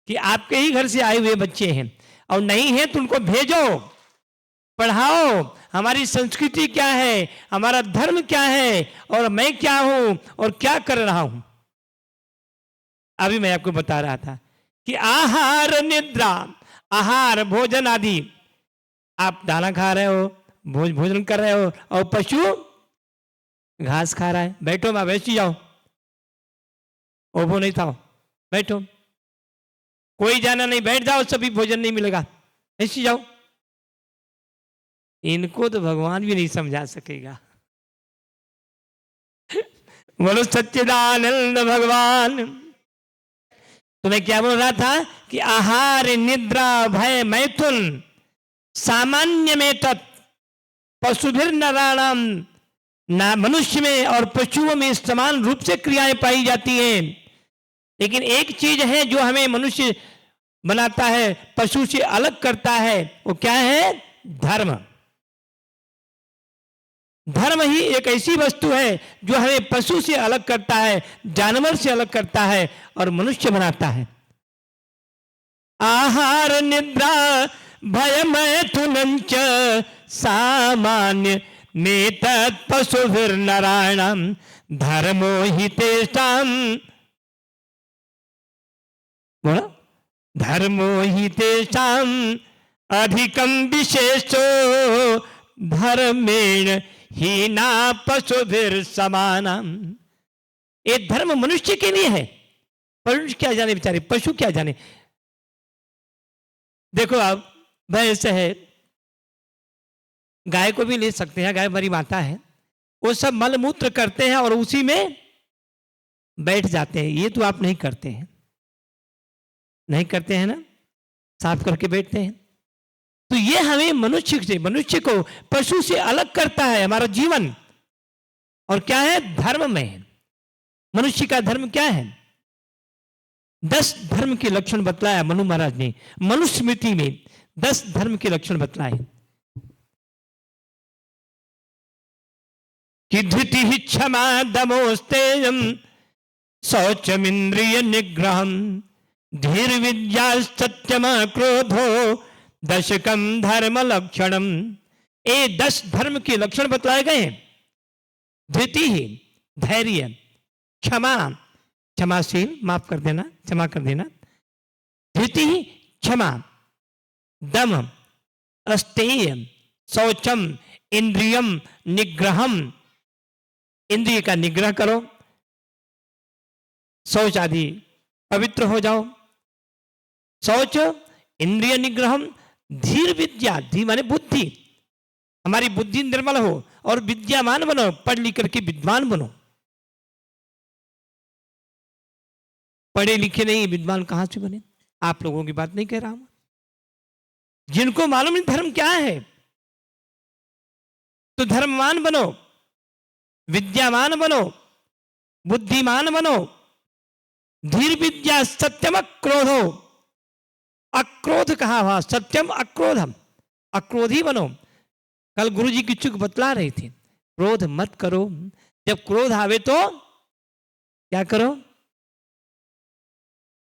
कि आपके ही घर से आए हुए बच्चे हैं, और नहीं है तो उनको भेजो, पढ़ाओ, हमारी संस्कृति क्या है, हमारा धर्म क्या है, और मैं क्या हूं और क्या कर रहा हूं। अभी मैं आपको बता रहा था कि आहार निद्रा, आहार भोजन आदि, आप दाना खा रहे हो, भोजन कर रहे हो, और पशु घास खा रहा है। बैठो मां, बैठ जाओ, ओबो नहीं था, बैठो, कोई जाना नहीं, बैठ जाओ, सभी भोजन नहीं मिलेगा, ऐसी जाओ। इनको तो भगवान भी नहीं समझा सकेगा। बोलो सच्चिदानंद भगवान। तो मैं क्या बोल रहा था कि आहार निद्रा भय मैथुन सामान्य में तत् पशुभिर नराणाम, ना मनुष्य में और पशुओं में समान रूप से क्रियाएं पाई जाती हैं। लेकिन एक चीज है जो हमें मनुष्य बनाता है, पशु से अलग करता है, वो क्या है? धर्म। धर्म ही एक ऐसी वस्तु है जो हमें पशु से अलग करता है, जानवर से अलग करता है और मनुष्य बनाता है। आहार निद्रा भय मैथुनंच सामान्य में तत्पशुभिर नराणाम धर्मो हि तेषाम, बोला धर्मो हि तेषाम अधिकम विशेषो धर्मेण हीना पशुभिर समानम। ये धर्म मनुष्य के लिए है, मनुष्य क्या जाने बेचारे, पशु क्या जाने। देखो अब भैंस है, गाय को भी ले सकते हैं, गाय हमारी माता है, वो सब मल मूत्र करते हैं और उसी में बैठ जाते हैं। ये तो आप नहीं करते हैं, नहीं करते हैं ना, साफ करके बैठते हैं। तो ये हमें मनुष्य को पशु से अलग करता है, हमारा जीवन। और क्या है? धर्म में। मनुष्य का धर्म क्या है? 10 धर्म के लक्षण बतलाया मनु महाराज ने, मनुस्मृति में 10 धर्म के लक्षण बतलाए कि धृति ही क्षमा दमोस्तेयम शौचमिंद्रिय निग्रहम धीर विद्या सत्यम क्रोधो दशकम धर्म लक्षणम। ये 10 धर्म के लक्षण बतलाए गए हैं। धृति ही धैर्य, क्षमा क्षमाशील, माफ कर देना, क्षमा कर देना, धृति ही क्षमा, दम अस्तेय, शौचम इंद्रियम निग्रहम, इंद्रिय का निग्रह करो, शौच आदि पवित्र हो जाओ। शौच इंद्रिय निग्रहम, धीर विद्या, धी माने बुद्धि, हमारी बुद्धि निर्मल हो और विद्यामान बनो, पढ़ लिख करके विद्वान बनो। पढ़े लिखे नहीं विद्वान कहां से बने? आप लोगों की बात नहीं कह रहा हूं, जिनको मालूम नहीं धर्म क्या है, तो धर्मवान बनो, विद्यामान बनो, बुद्धिमान बनो, धीर विद्या सत्यम क्रोधो, अक्रोध कहा हुआ, सत्यम अक्रोधम, अक्रोधी बनो। कल गुरु जी की चुक बतला रहे थे, क्रोध मत करो, जब क्रोध आवे तो क्या करो?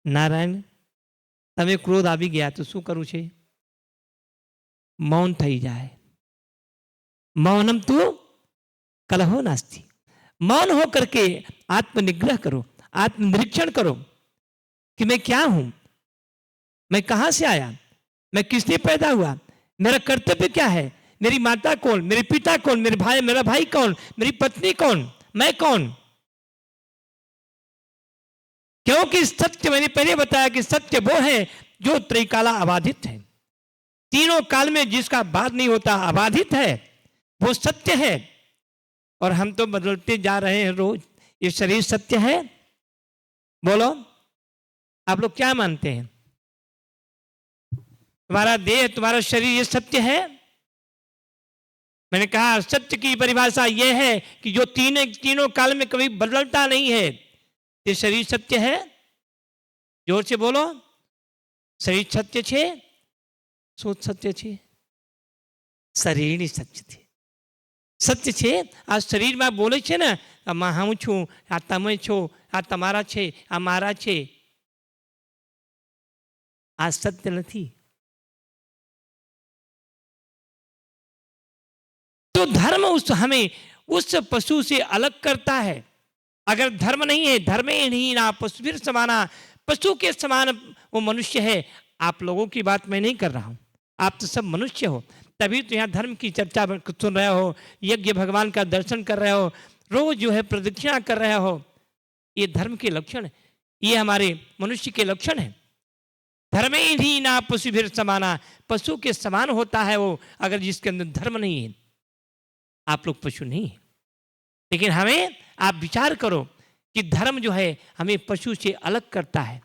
नारायण તમે ક્રોધ આવી ગયા તો શું કરવું છે? મૌન થઈ જાય। मौनम तो कलहो नास्ति। मौन हो करके आत्मनिग्रह करो, आत्मनिरीक्षण करो कि मैं क्या हूं, मैं कहां से आया, मैं किसने पैदा हुआ, मेरा कर्तव्य क्या है, मेरी माता कौन, मेरे पिता कौन, मेरे भाई, मेरा भाई कौन, मेरी पत्नी कौन, मैं कौन। क्योंकि सत्य, मैंने पहले बताया कि सत्य वो है जो त्रैकाला अबाधित है, तीनों काल में जिसका बाद नहीं होता, अबाधित है, वो सत्य है। और हम तो बदलते जा रहे हैं रोज। ये शरीर सत्य है? बोलो आप लोग क्या मानते हैं? तुम्हारा देह, तुम्हारा शरीर, ये सत्य है? मैंने कहा सत्य की परिभाषा यह है कि जो तीनों काल में कभी बदलता नहीं है, ये शरीर सत्य है। जोर से बोलो, शरीर सत्य छे, सोच सत्य छे, शरीर ही सत्य थे, सत्य छे। आ शरीर में बोले छे ने, હું છું, આ તમે છો, આ તમારા છે, આ મારા છે, આ સત્ય નથી। तो धर्म हमें उस पशु से अलग करता है। अगर धर्म नहीं है, धर्मेण पशुभिर समाना, पशु के समान वो मनुष्य है। आप लोगों की बात मैं नहीं कर रहा हूं, आप तो सब मनुष्य हो, तभी तो यहाँ धर्म की चर्चा सुन रहे हो, यज्ञ भगवान का दर्शन कर रहे हो, रोज जो है प्रदक्षिणा कर रहे हो। ये धर्म के लक्षण है, ये हमारे मनुष्य के लक्षण है। धर्मेण हीना पशुभिर समाना, पशु के समान होता है वो अगर जिसके अंदर धर्म नहीं है। आप लोग पशु नहीं है, लेकिन हमें आप विचार करो कि धर्म जो है हमें पशु से अलग करता है।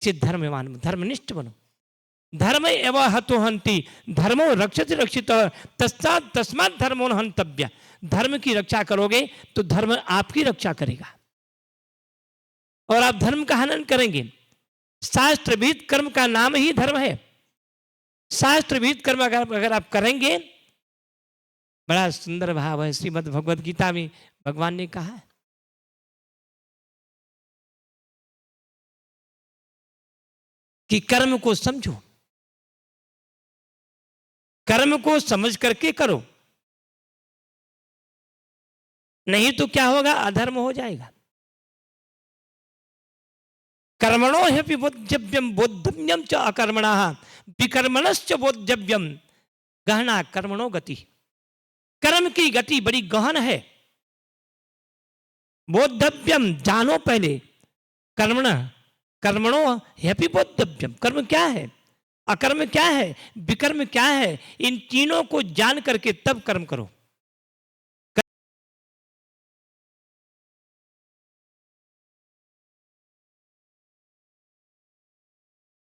से धर्मवान धर्मनिष्ठ बनो। धर्म एवं हतो हंति धर्मो रक्षति रक्षित तस्मात् धर्मो हंतव्य। धर्म की रक्षा करोगे तो धर्म आपकी रक्षा करेगा और आप धर्म का हनन करेंगे। शास्त्रविद कर्म का नाम ही धर्म है। शास्त्रविद कर्म अगर आप करेंगे, बड़ा सुंदर भाव है श्रीमद् भगवद गीता में भगवान ने कहा है कि कर्म को समझो, कर्म को समझ करके करो, नहीं तो क्या होगा, अधर्म हो जाएगा। कर्मणो ह्यपि बोद्धव्यम बोद्धव्यम च अकर्मणः विकर्मणश्च बोद्धव्यम गहना कर्मणो गति। कर्म की गति बड़ी गहन है। बोद्धव्यम जानो पहले, कर्मण कर्मणो ह्यपि बोद्धव्यम कर्म क्या है, अकर्म क्या है, विकर्म क्या है, इन तीनों को जान करके तब कर्म करो।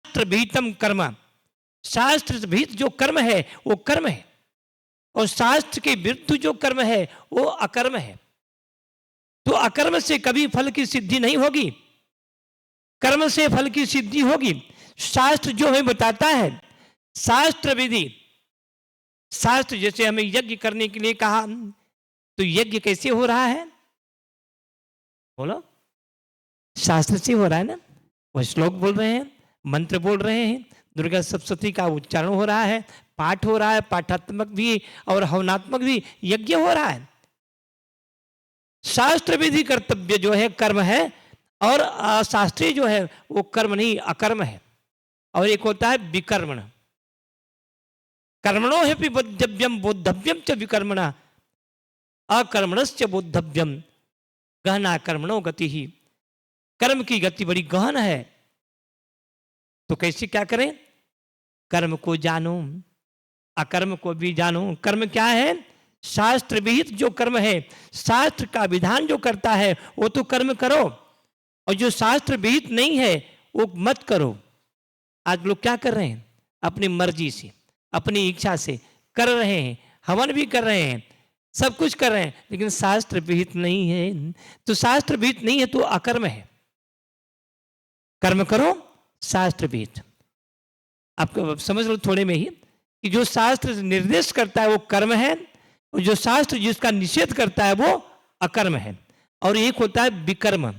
शास्त्र भीतम कर्म, शास्त्र भीत जो कर्म है वो कर्म है और शास्त्र के विरुद्ध जो कर्म है वो अकर्म है। तो अकर्म से कभी फल की सिद्धि नहीं होगी, कर्म से फल की सिद्धि होगी। शास्त्र जो हमें बताता है, शास्त्र विधि, शास्त्र जैसे हमें यज्ञ करने के लिए कहा, तो यज्ञ कैसे हो रहा है, बोलो, शास्त्र से हो रहा है ना। वो श्लोक बोल रहे हैं, मंत्र बोल रहे हैं, दुर्गा सप्तशती का उच्चारण हो रहा है, पाठ हो रहा है, पाठात्मक भी और हवनात्मक भी यज्ञ हो रहा है। शास्त्र विधि कर्तव्य जो है कर्म है और अशास्त्रीय जो है वो कर्म नहीं अकर्म है। और एक होता है विकर्मण। कर्मणो ह्यपि बोद्धव्यम बोद्धव्यम च विकर्मण अकर्मणश्च बोद्धव्यम गहना कर्मणो गति ही। कर्म की गति बड़ी गहन है। तो कैसे क्या करें, कर्म को जानो, अकर्म को भी जानो। कर्म क्या है, शास्त्र विहित जो कर्म है, शास्त्र का विधान जो करता है वो तो कर्म करो, और जो शास्त्र विहित नहीं है वो मत करो। आज लोग क्या कर रहे हैं, अपनी मर्जी से अपनी इच्छा से कर रहे हैं, हवन भी कर रहे हैं, सब कुछ कर रहे हैं, लेकिन शास्त्र विहित नहीं है। तो शास्त्र विहित नहीं है तो अकर्म है। कर्म करो शास्त्र विहित। आपको समझ लो थोड़े में ही कि जो शास्त्र निर्देश करता है वो कर्म है, और जो शास्त्र जिसका निषेध करता है वो अकर्म है। और एक होता है विकर्म।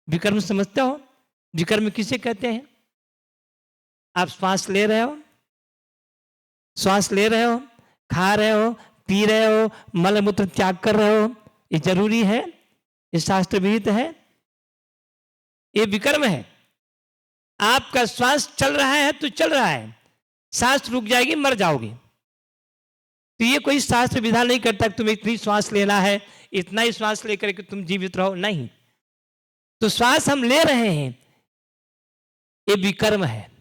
विकर्म समझते हो, विकर्म किसे कहते हैं? आप श्वास ले रहे हो, श्वास ले रहे हो, खा रहे हो, पी रहे हो, मल मूत्र त्याग कर रहे हो, ये जरूरी है, ये शास्त्र विहित है, ये विकर्म है। आपका श्वास चल रहा है तो चल रहा है, सांस रुक जाएगी मर जाओगे। तो ये कोई शास्त्र विधान नहीं करता कि तुम्हें इतनी श्वास लेना है, इतना ही श्वास लेकर के तुम जीवित रहो, नहीं। तो श्वास हम ले रहे हैं, ये विकर्म है।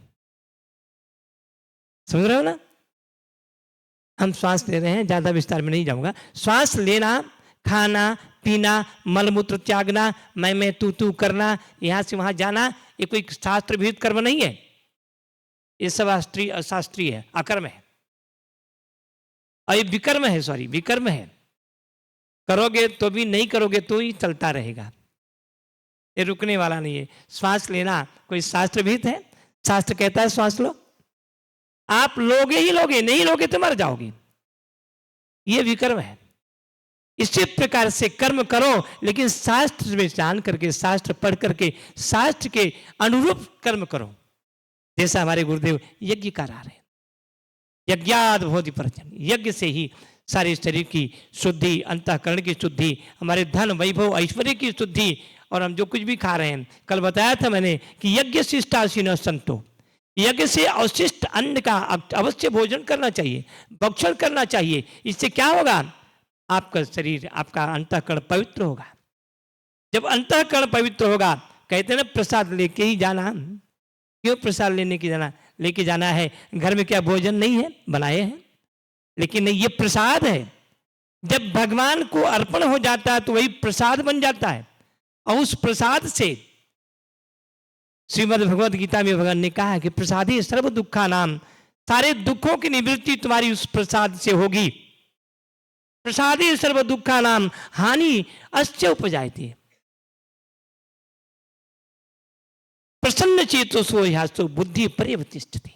समझ रहे हो ना? हम श्वास ले रहे हैं, ज्यादा विस्तार में नहीं जाऊंगा। श्वास लेना, खाना, पीना, मलमूत्र त्यागना, मैं तू करना, यहां से वहां जाना, ये कोई शास्त्र विहित कर्म नहीं है। ये सब अशास्त्रीय है, अकर्म है। और ये विकर्म है, सॉरी विकर्म है। करोगे तो भी, नहीं करोगे तो ही चलता रहेगा, ये रुकने वाला नहीं है। श्वास लेना कोई शास्त्र विहित है? शास्त्र कहता है श्वास लो, आप लोगे ही लोगे, नहीं लोगे तो मर जाओगे, ये विकर्म है। इसी प्रकार से कर्म करो, लेकिन शास्त्र में जान करके, शास्त्र पढ़ करके, शास्त्र के अनुरूप कर्म करो। जैसा हमारे गुरुदेव यज्ञ करा रहे हैं, यज्ञाद भोधि परजन, यज्ञ से ही सारे शरीर की शुद्धि, अंतःकरण की शुद्धि, हमारे धन वैभव ऐश्वर्य की शुद्धि, और हम जो कुछ भी खा रहे हैं, कल बताया था मैंने कि यज्ञ शिष्टासीन संतो, यज्ञ से अवशिष्ट अन्न का अवश्य भोजन करना चाहिए, भक्षण करना चाहिए। इससे क्या होगा, आपका शरीर, आपका अंतःकरण पवित्र होगा। जब अंतःकरण पवित्र होगा, कहते हैं ना प्रसाद लेके ही जाना। क्यों प्रसाद लेके जाना है? घर में क्या भोजन नहीं है, बनाए हैं, लेकिन नहीं, ये प्रसाद है। जब भगवान को अर्पण हो जाता है तो वही प्रसाद बन जाता है, और उस प्रसाद से श्रीमद् भगवद गीता में भगवान ने कहा कि प्रसादी सर्व दुखा नाम, सारे दुखों की निवृत्ति तुम्हारी उस प्रसाद से होगी। प्रसादी सर्व दुखा नाम हानि अश्च उपजायते, प्रसन्न चेतो सो ह्यासो बुद्धि पर्यवतिष्ठति।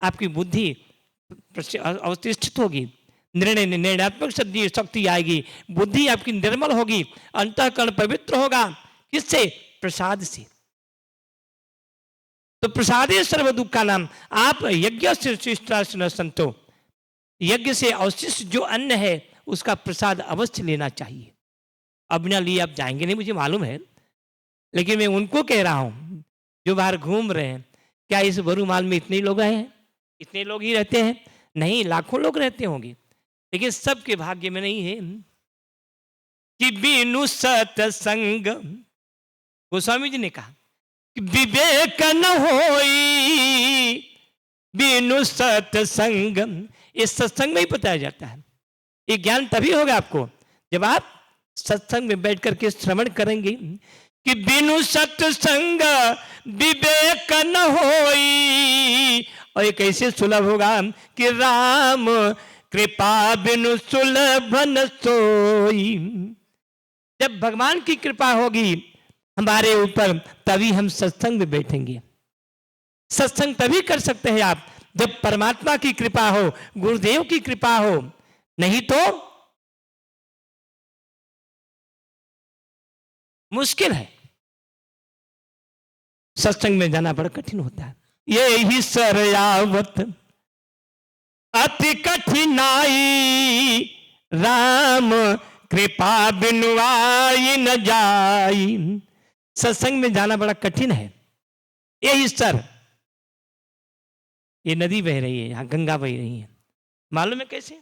आपकी बुद्धि अवतिष्ठित होगी, निर्णयात्मक शक्ति आएगी, बुद्धि आपकी निर्मल होगी, अंतःकरण पवित्र होगा। किससे? प्रसाद से। तो प्रसादे सर्व दुख का नाम। आप यज्ञ से शिष्टासन संतो, यज्ञ से अवशिष्ट जो अन्न है उसका प्रसाद अवश्य लेना चाहिए। अब ना लिए आप जाएंगे नहीं मुझे मालूम है, लेकिन मैं उनको कह रहा हूं जो बाहर घूम रहे हैं, क्या इस बरूमाल में इतने लोग हैं? इतने लोग ही रहते हैं? नहीं, लाखों लोग रहते होंगे, लेकिन सबके भाग्य में नहीं है कि बिनु सत्संग, गोस्वामी जी ने कहा कि विवेक न होई बिनु सत्संग। इस सत्संग में ही बताया जाता है। ये ज्ञान तभी होगा आपको जब आप सत्संग में बैठ करके श्रवण करेंगे कि बिनु सत्संग विवेक न होई। और ये कैसे सुलभ होगा कि राम कृपा बिनु सुलभ न सोई। जब भगवान की कृपा होगी हमारे ऊपर तभी हम सत्संग में बैठेंगे। सत्संग तभी कर सकते हैं आप जब परमात्मा की कृपा हो, गुरुदेव की कृपा हो, नहीं तो मुश्किल है। सत्संग में जाना बड़ा कठिन होता है। ये ही सरयावत अति कठिनाई, राम कृपा बिनु आई न जाई। सत्संग में जाना बड़ा कठिन है। यही सर, ये नदी बह रही है, यहां गंगा बह रही है, मालूम है कैसे?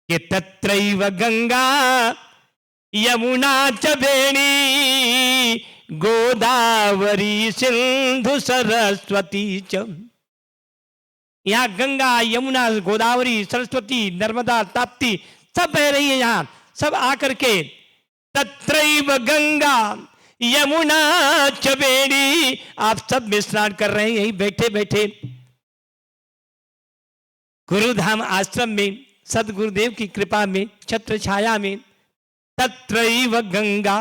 कि तत्रैव गंगा यमुना च वेणी गोदावरी सिंधु सरस्वती च। यहाँ गंगा यमुना गोदावरी सरस्वती नर्मदा ताप्ती सब बह रही है। यहाँ सब आकर के तत्रैव गंगा यमुना च वेणी, आप सब में स्नान कर रहे हैं यही बैठे बैठे गुरुधाम आश्रम में, सदगुरुदेव की कृपा में, छत्र छाया में। तत्रैव गंगा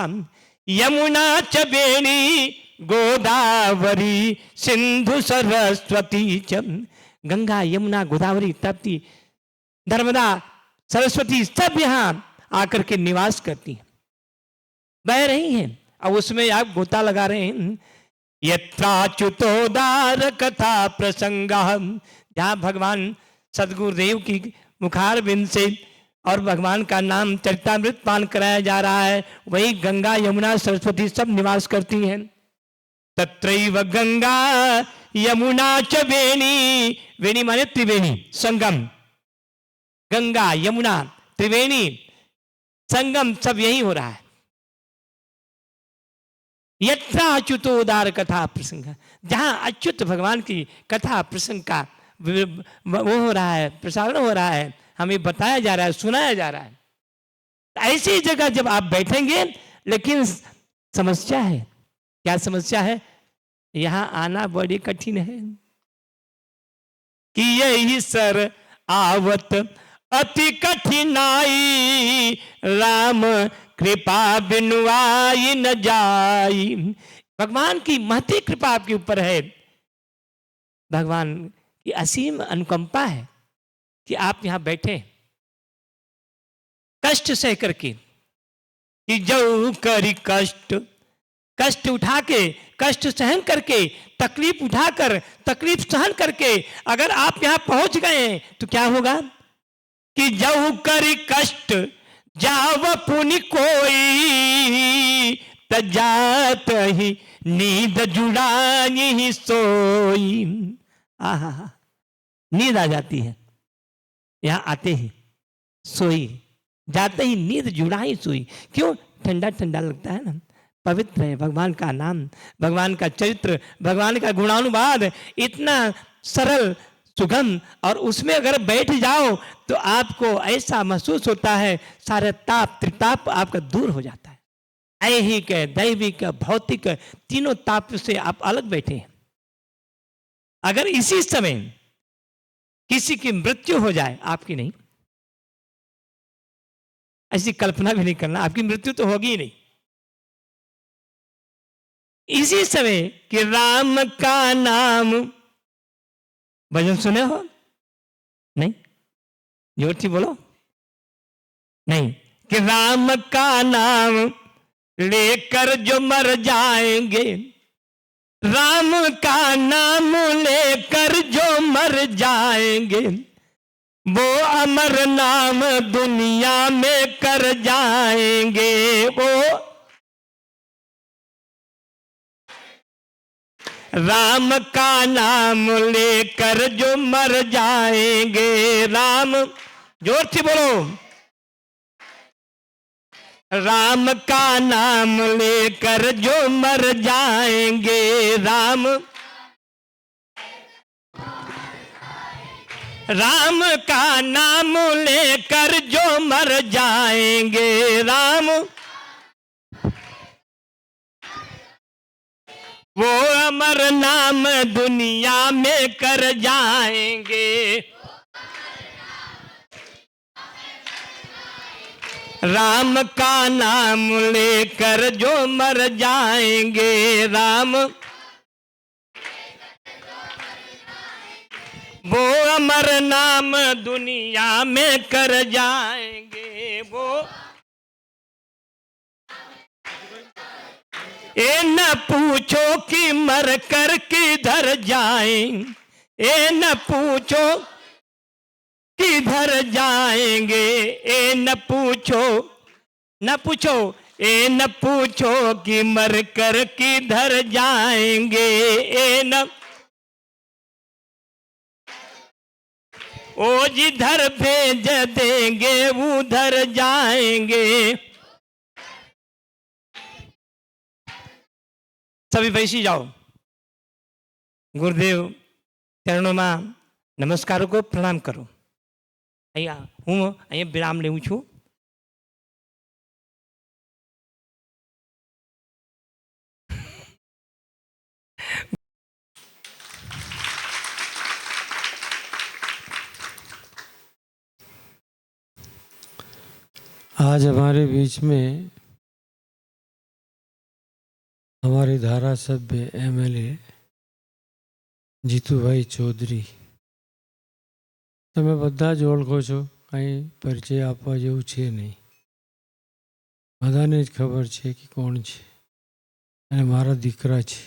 यमुना च वेणी गोदावरी सिंधु सरस्वती च। गंगा यमुना गोदावरी ताप्ती नर्मदा सरस्वती सब यहां आकर के निवास करती हैं, बह रही हैं। अब उसमें आप गोता लगा रहे हैं। यत्राच्युतोदार कथा प्रसंग, जहां भगवान सदगुरुदेव की मुखार बिंद से और भगवान का नाम चरितामृत पान कराया जा रहा है, वही गंगा यमुना सरस्वती सब निवास करती हैं। तत्रैव गंगा यमुना च वेणी, वेणी माने त्रिवेणी संगम, गंगा यमुना त्रिवेणी संगम सब यही हो रहा है। यत्र अच्युतोदार कथा प्रसंग, जहां अच्युत भगवान की कथा प्रसंग का वो हो रहा है, प्रसारण हो रहा है, हमें बताया जा रहा है, सुनाया जा रहा है। ऐसी जगह जब आप बैठेंगे, लेकिन समस्या है, क्या समस्या है? यहां आना बड़ी कठिन है कि यही सर आवत अति कठिनाई, राम कृपा बिनु आई न जाई। भगवान की महती कृपा आपके ऊपर है, भगवान की असीम अनुकंपा है कि आप यहां बैठे कष्ट सह करके, कि जो करी कष्ट, कष्ट उठा के, कष्ट सहन करके, तकलीफ उठाकर, तकलीफ सहन करके अगर आप यहां पहुंच गए तो क्या होगा कि जो करी कष्ट जाव पुनि कोई, तजात ही नींद जुड़ानी ही सोई। आहा, नींद आ जाती है, यहां आते ही सोई, जाते ही नींद जुड़ाई सोई। क्यों? ठंडा ठंडा लगता है ना, पवित्र है भगवान का नाम, भगवान का चरित्र, भगवान का गुणानुवाद इतना सरल सुगंध, और उसमें अगर बैठ जाओ तो आपको ऐसा महसूस होता है सारे ताप त्रिताप आपका दूर हो जाता है। ऐहिक है, दैविक है, भौतिक है, तीनों ताप से आप अलग बैठे हैं। अगर इसी समय किसी की मृत्यु हो जाए, आपकी नहीं, ऐसी कल्पना भी नहीं करना, आपकी मृत्यु तो होगी ही नहीं। इसी समय कि राम का नाम, भजन सुने हो? नहीं, जोर से बोलो। नहीं, कि राम का नाम लेकर जो मर जाएंगे, राम का नाम लेकर जो मर जाएंगे, वो अमर नाम दुनिया में कर जाएंगे। वो राम का नाम लेकर जो मर जाएंगे, राम, जोर से बोलो, राम का नाम लेकर जो मर जाएंगे, राम, राम का नाम लेकर जो मर जाएंगे, राम, वो अमर नाम दुनिया में कर जाएंगे। राम का नाम लेकर जो मर जाएंगे, राम, वो अमर नाम दुनिया में कर जाएंगे। वो ए न पूछो कि मर कर किधर जाएं, ए न पूछो किधर जाएंगे, ए न पूछो, न पूछो, ए न पूछो कि मर कर किधर जाएंगे, ए न, ओ जिधर भेज देंगे उधर जाएंगे। सभी बैसी जाओ, गुरुदेव चरणों में नमस्कारों को प्रणाम करो। अहिया हूँ अहिया विराम लेવું છું। आज हमारे बीच में हमारे धारासभ्य एमएलए जीतूभाई चौधरी, તમે બધા જ ઓળખો છો, કંઈ પરિચય આપવા જેવું છે નહીં, બધાને જ ખબર છે કે કોણ છે, અને મારા દીકરા છે।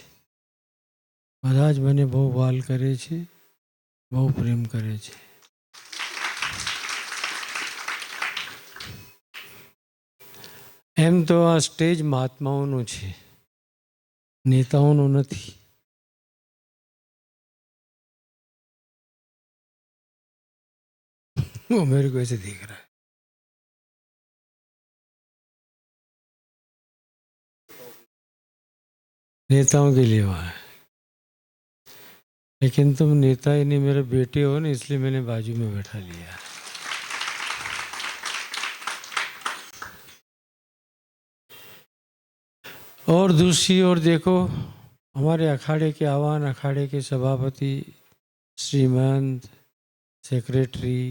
બધા જ મને બહુ વાલ કરે છે, બહુ પ્રેમ કરે છે। એમ તો આ સ્ટેજ મહાત્માઓનું છે, नेताओं नहीं। वो मेरे को ऐसे दिख रहा है। नेताओं के लिए वहाँ है, लेकिन तुम नेता ही नहीं, मेरे बेटे हो ना, इसलिए मैंने बाजू में बैठा लिया। और दूसरी ओर देखो, हमारे अखाड़े के आह्वान अखाड़े के सभापति श्रीमंत सेक्रेटरी,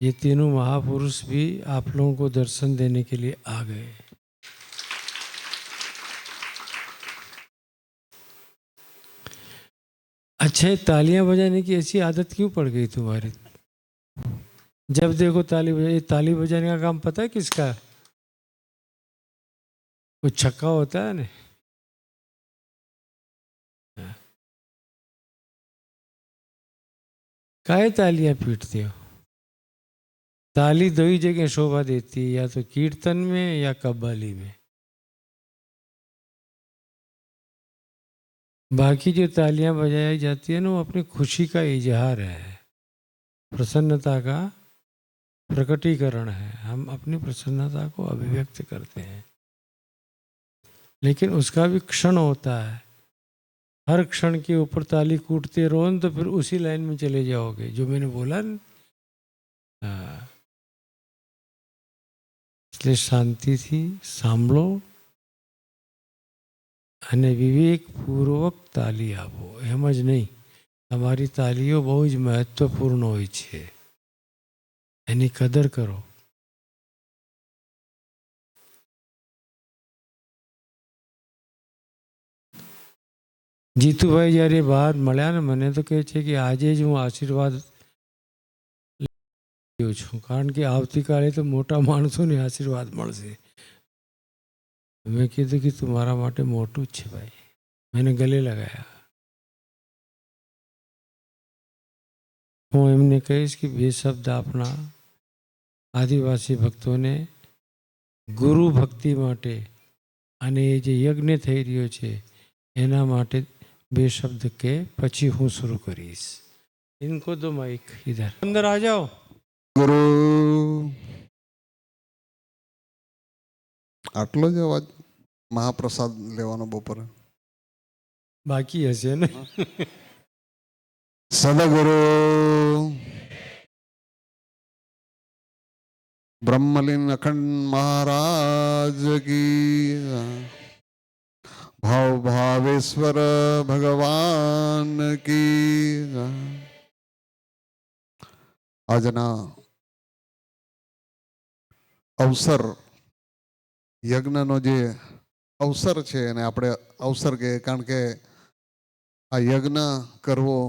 ये तीनों महापुरुष भी आप लोगों को दर्शन देने के लिए आ गए। अच्छे, तालियां बजाने की ऐसी आदत क्यों पड़ गई तुम्हारी? जब देखो ताली बजाए। ताली बजाने का काम पता है किसका? कुछ छक्का होता है ना, काहे तालियां पीटते हो? ताली दो ही जगह शोभा देती है, या तो कीर्तन में या कव्वाली में। बाकी जो तालियां बजाई जाती है ना, वो अपनी खुशी का इजहार है, प्रसन्नता का प्रकटीकरण है। हम अपनी प्रसन्नता को अभिव्यक्त करते हैं, लेकिन उसका भी क्षण होता है। हर क्षण के ऊपर ताली कूटते रहो न तो फिर उसी लाइन में चले जाओगे जो मैंने बोला न। हाँ, इसलिए शांतिથી સાંભળો અને વિવેકપૂર્વક તાલી આપો. એમ જ નહીં, તમારી તાલીઓ બહુ જ મહત્વપૂર્ણ હોય છે, એની કદર કરો. જીતુભાઈ જ્યારે બહાર મળ્યા ને મને તો કહે છે કે આજે જ હું આશીર્વાદ લ્યો છું, કારણ કે આવતીકાલે તો મોટા માણસોને આશીર્વાદ મળશે. મેં કીધું કે તમારા માટે મોટું જ છે ભાઈ. मैंने गले लगाया. હું એમને કહીશ કે બે શબ્દ આપણા આદિવાસી ભક્તોને ગુરુ ભક્તિ માટે અને એ જે યજ્ઞ થઈ રહ્યો છે એના માટે બે શબ્દ કે પછી હું શરૂ કરીશ. ઇनको दो माइक इधर, अंदर आ जाओ. ગુરુ આટલો જ અવાજ મહાપ્રસાદ લેવાનો બપોરે બાકી હશે ને. સદગુરુ બ્રહ્મલીન અખંડ મહારાજ કી, ભાવ ભાવેશ્વર ભગવાન કી. આજના અવસર, યજ્ઞનો જે અવસર છે એને આપણે અવસર કહીએ, કારણ કે આ યજ્ઞ કરવો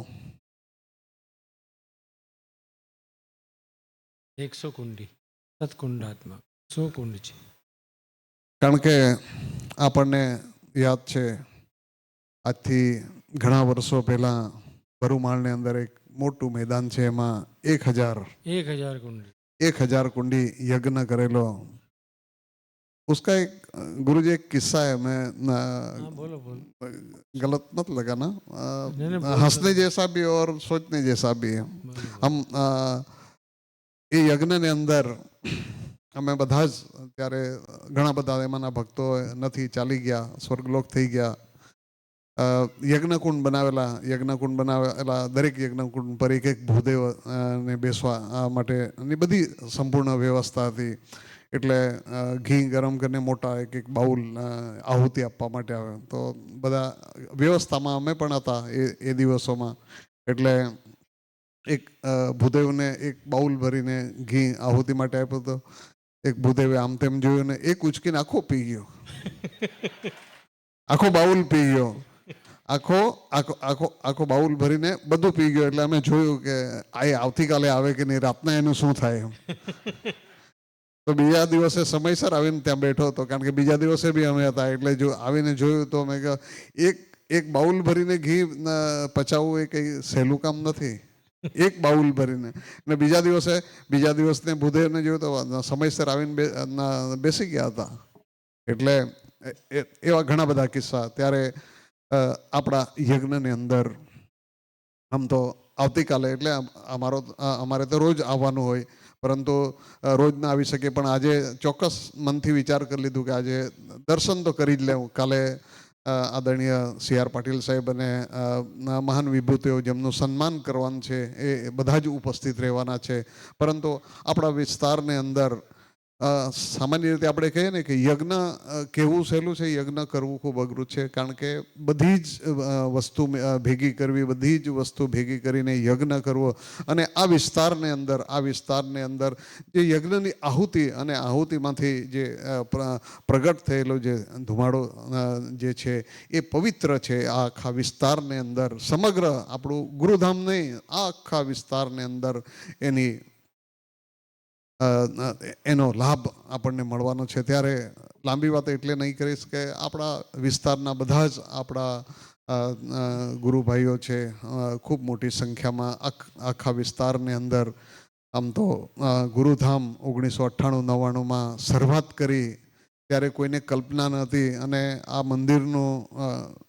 100 કુંડી સતકુંડાત્મક 100 કુંડ છે. કારણ કે આપણને યાદ છે આજથી ઘણા વર્ષો પહેલા ભરુમાળની અંદર એક મોટું મેદાન છે, એમાં 1000 કુંડી 1000 कुंडी यज्ञ करेलो. उसका एक गुरुजी एक किस्सा है, मैं બોલો બોલો. गलत मत लगाना, नहीं, बोलो. हंसने जैसा भी और सोचने जैसा भी है. हम એ યજ્ઞની અંદર અમે બધા જ ત્યારે ઘણા બધા એમાંના ભક્તો નથી, ચાલી ગયા, સ્વર્ગલોક થઈ ગયા. યજ્ઞકુંડ બનાવેલા દરેક યજ્ઞકુંડ પર એક ભૂદેવ ને બેસવા માટેની બધી સંપૂર્ણ વ્યવસ્થા હતી. એટલે ઘી ગરમ કરીને મોટા એક બાઉલ આહુતિ આપવા માટે આવે. તો બધા વ્યવસ્થામાં અમે પણ હતા એ દિવસોમાં. એટલે એક ભૂદેવને એક બાઉલ ભરીને ઘી આહુતિ માટે આપ્યો હતો. એક ભૂદેવે આમ તેમ જોયું ને એક ઉચકીને આખો પી ગયો, આખો બાઉલ પી ગયો, આખો બાઉલ ભરીને બધું પી ગયો. એટલે અમે જોયું કે આ આવતીકાલે આવે કે નહીં, રાતના એનું શું થાય એમ. તો બીજા દિવસે સમયસર આવીને ત્યાં બેઠો હતો, કારણ કે બીજા દિવસે બી અમે હતા. એટલે જો આવીને જોયું તો મેં કહ્યું એક બાઉલ ભરીને ઘી પચાવવું એ કંઈ સહેલું કામ નથી. એક બાઉલ ભરીને. ને બીજા દિવસને ભૂદેવને જોયું તો સમયસર આવીને બેસી ગયા હતા. એટલે એવા ઘણા બધા કિસ્સા. ત્યારે આપણા યજ્ઞની અંદર આમ તો આવતીકાલે એટલે અમારે તો રોજ આવવાનું હોય, પરંતુ રોજ ના આવી શકે. પણ આજે ચોક્કસ મનથી વિચાર કરી લીધું કે આજે દર્શન તો કરી જ લેવું. કાલે આદરણીય CR પાટીલ સાહેબ અને મહાન વિભૂતિઓ જેમનું સન્માન કરવાનું છે એ બધા જ ઉપસ્થિત રહેવાના છે. પરંતુ આપણા વિસ્તારની અંદર સામાન્ય રીતે આપણે કહીએ ને કે યજ્ઞ કેવું સહેલું છે, યજ્ઞ કરવું ખૂબ અઘરું છે. કારણ કે બધી જ વસ્તુ ભેગી કરવી, બધી જ વસ્તુ ભેગી કરીને યજ્ઞ કરવો. અને આ વિસ્તારની અંદર જે યજ્ઞની આહુતિ અને આહુતિમાંથી જે પ્રગટ થયેલો જે ધુમાડો જે છે એ પવિત્ર છે. આ આખા વિસ્તારની અંદર, સમગ્ર આપણું ગુરુધામ નહીં, આ આખા વિસ્તારની અંદર એનો લાભ આપણને મળવાનો છે. ત્યારે લાંબી વાત એટલે નહીં કરીશ કે આપણા વિસ્તારના બધા જ આપણા ગુરુભાઈઓ છે, ખૂબ મોટી સંખ્યામાં આખા વિસ્તારની અંદર. આમ તો ગુરુધામ 1998-99માં શરૂઆત કરી ત્યારે કોઈને કલ્પના નહોતી. અને આ મંદિરનું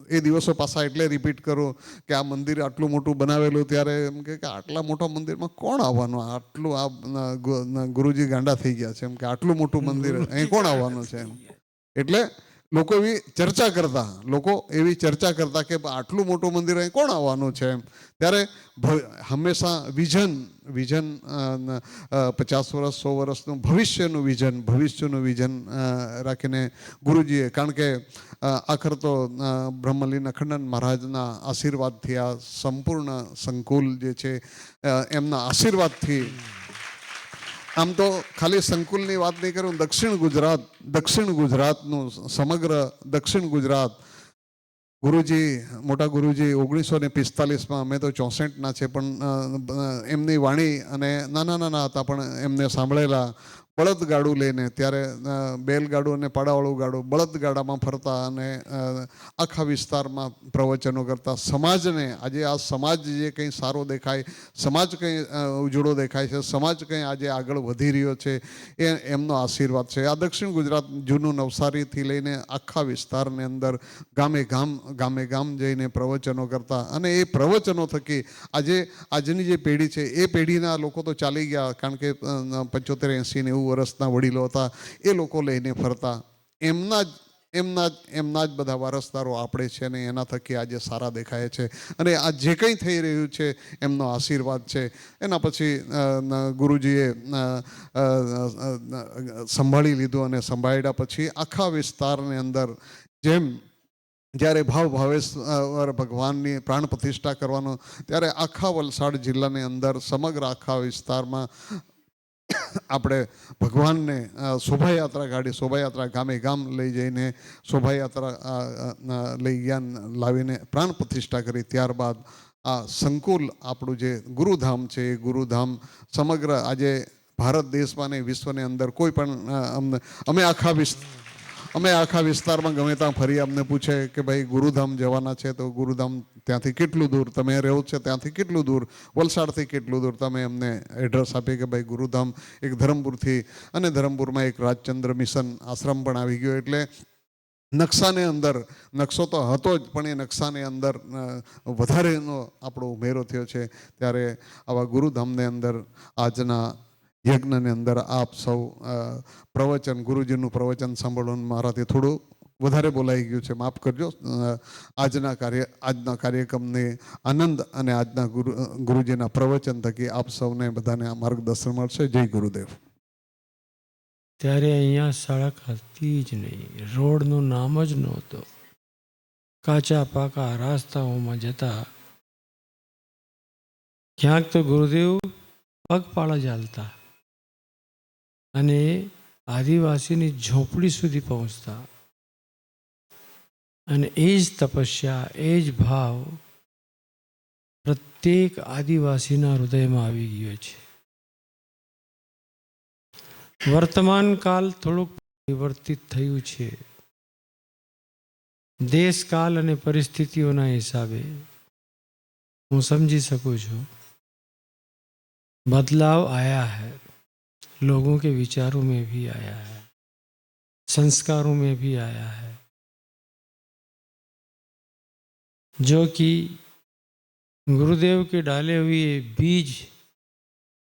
એ દિવસો પાછા એટલે રિપીટ કરું કે આ મંદિર આટલું મોટું બનાવેલું ત્યારે એમ કે આટલા મોટા મંદિરમાં કોણ આવવાનું, આટલું આ ગુરુજી ગાંડા થઈ ગયા છે એમ કે આટલું મોટું મંદિર અહીં કોણ આવવાનું છે એમ. એટલે લોકો એવી ચર્ચા કરતા, લોકો એવી ચર્ચા કરતા કે આટલું મોટું મંદિર અહીં કોણ આવવાનું છે એમ. ત્યારે હંમેશા વિઝન 50 વર્ષ 100 વર્ષનું ભવિષ્યનું વિઝન રાખીને ગુરુજીએ, કારણ કે આખર તો બ્રહ્મલીન અખંડન મહારાજના આશીર્વાદથી આ સંપૂર્ણ સંકુલ જે છે એમના આશીર્વાદથી, આમ તો ખાલી સંકુલની વાત નહીં કરું, દક્ષિણ ગુજરાતનું સમગ્ર દક્ષિણ ગુજરાત ગુરુજી, મોટા ગુરુજી 1945માં, અમે તો 64ના છે, પણ એમની વાણી અને નાના હતા પણ એમને સાંભળેલા, બળદગાડું લઈને, ત્યારે બેલગાડું અને પાડાવાળું ગાડું, બળદગાડામાં ફરતા અને આખા વિસ્તારમાં પ્રવચનો કરતા. સમાજને આજે આ સમાજ જે કંઈ સારો દેખાય, સમાજ કંઈ ઉજળો દેખાય છે, સમાજ કંઈ આજે આગળ વધી રહ્યો છે, એ એમનો આશીર્વાદ છે. આ દક્ષિણ ગુજરાત જૂનું નવસારીથી લઈને આખા વિસ્તારની અંદર ગામે ગામ જઈને પ્રવચનો કરતા. અને એ પ્રવચનો થકી આજની જે પેઢી છે એ પેઢીના લોકો તો ચાલી ગયા, કારણ કે 75, 80, 90 વર્ષના વડીલો હતા, એ લોકો લઈને ફરતા. એમના જ બધા વારસદારો આપણે છે ને એના થકી આજે સારા દેખાય છે. અને આ જે કંઈ થઈ રહ્યું છે એમનો આશીર્વાદ છે. એના પછી ગુરુજીએ સંભાળી લીધું અને સંભાળ્યા પછી આખા વિસ્તારની અંદર જેમ જ્યારે ભાવેશ્વર ભગવાનની પ્રાણ પ્રતિષ્ઠા કરવાનો, ત્યારે આખા વલસાડ જિલ્લાની અંદર સમગ્ર આખા વિસ્તારમાં આપણે ભગવાનને શોભાયાત્રા કાઢી, શોભાયાત્રા ગામે ગામ લઈ જઈને શોભાયાત્રા લઈ ગયા, લાવીને પ્રાણ પ્રતિષ્ઠા કરી. ત્યારબાદ આ સંકુલ આપણું જે ગુરુધામ છે એ ગુરુધામ સમગ્ર આજે ભારત દેશમાં ને વિશ્વની અંદર કોઈ પણ અમે આખા વિસ્તારમાં ગમે ત્યાં ફરી અમને પૂછે કે ભાઈ ગુરુધામ જવાના છે તો ગુરુધામ ત્યાંથી કેટલું દૂર, તમે રહો છો ત્યાંથી કેટલું દૂર, વલસાડથી કેટલું દૂર, તમે અમને એડ્રેસ આપીએ કે ભાઈ ગુરુધામ એક ધરમપુરથી, અને ધરમપુરમાં એક રાજચંદ્ર મિશન આશ્રમ પણ આવી ગયો. એટલે નકશાને અંદર, નકશો તો હતો જ પણ એ નકશાની અંદર વધારેનો આપણો ઉમેરો થયો છે. ત્યારે આવા ગુરુધામને અંદર આજના યજ્ઞની અંદર આપ સૌ પ્રવચન, ગુરુજીનું પ્રવચન સાંભળવાનું મારાથી થોડું વધારે બોલાઈ ગયું છે, માફ કરજો. આજના કાર્યક્રમને આનંદ અને આજના ગુરુજીના પ્રવચન થકી આપ સૌને બધાને આ માર્ગદર્શન મળશે. જય ગુરુદેવ. ત્યારે અહીંયા સડક હતી જ નહીં, રોડનું નામ જ નહોતો. કાચા પાકા રસ્તાઓમાં જતા, ક્યાંક તો ગુરુદેવ પગપાળા ચાલતા અને આદિવાસીની ઝોપડી સુધી પહોંચતા. અને એ જ તપસ્યા, એ જ ભાવ પ્રત્યેક આદિવાસીના હૃદયમાં આવી ગયો છે. વર્તમાન કાળ થોડુંક પરિવર્તિત થયું છે. દેશકાલ અને પરિસ્થિતિઓના હિસાબે હું સમજી सकूं છું, बदलाव आया है, लोगों के विचारों में भी आया है, संस्कारों में भी आया है, जो कि गुरुदेव के डाले हुए बीज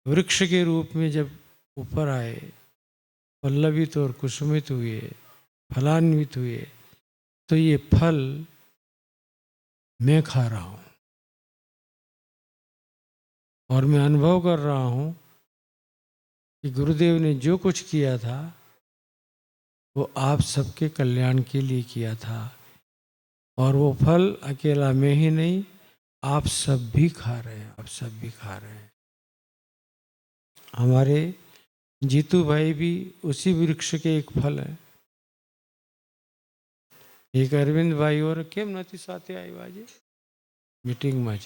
वृक्ष के रूप में जब ऊपर आए, पल्लवित और कुसुमित हुए, फलान्वित हुए, तो ये फल मैं खा रहा हूँ और मैं अनुभव कर रहा हूँ कि गुरुदेव ने जो कुछ किया था वो आप सबके कल्याण के लिए किया था. और वो फल अकेला मैं ही नहीं, आप सब भी खा रहे हैं, आप सब भी खा रहे हैं. हमारे जीतू भाई भी उसी वृक्ष के एक फल है. एक अरविंद भाई और केम नहीं साथ आए आज मीटिंग में.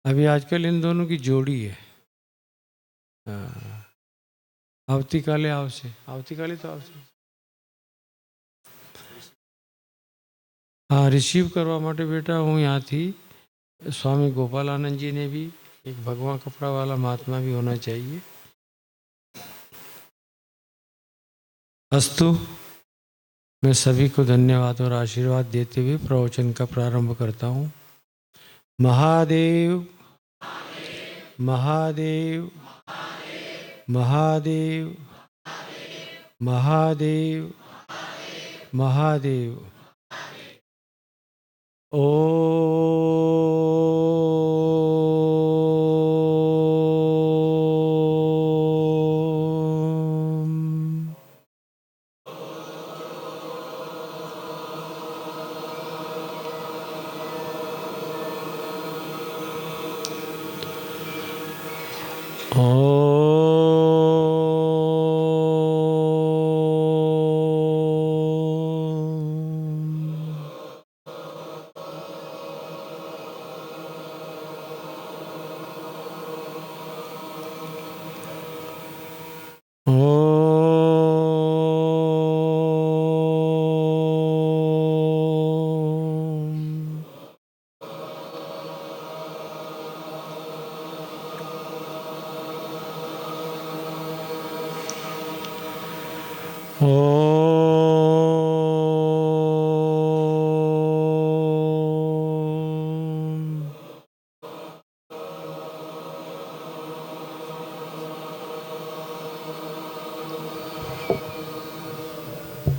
अभी आजकल इन दोनों की जोड़ी है. आवती काले आवशे, आवती काले तो आवशे. हाँ, रिसीव करवा माटे बेटा हूँ यहाँ थी. स्वामी गोपालानंद जी ने भी, एक भगवा कपड़ा वाला महात्मा भी होना चाहिए. अस्तु, मैं सभी को धन्यवाद और आशीर्वाद देते हुए प्रवचन का प्रारंभ करता हूँ. महादेव महादेव महादेव महादेव महादेव। ओम।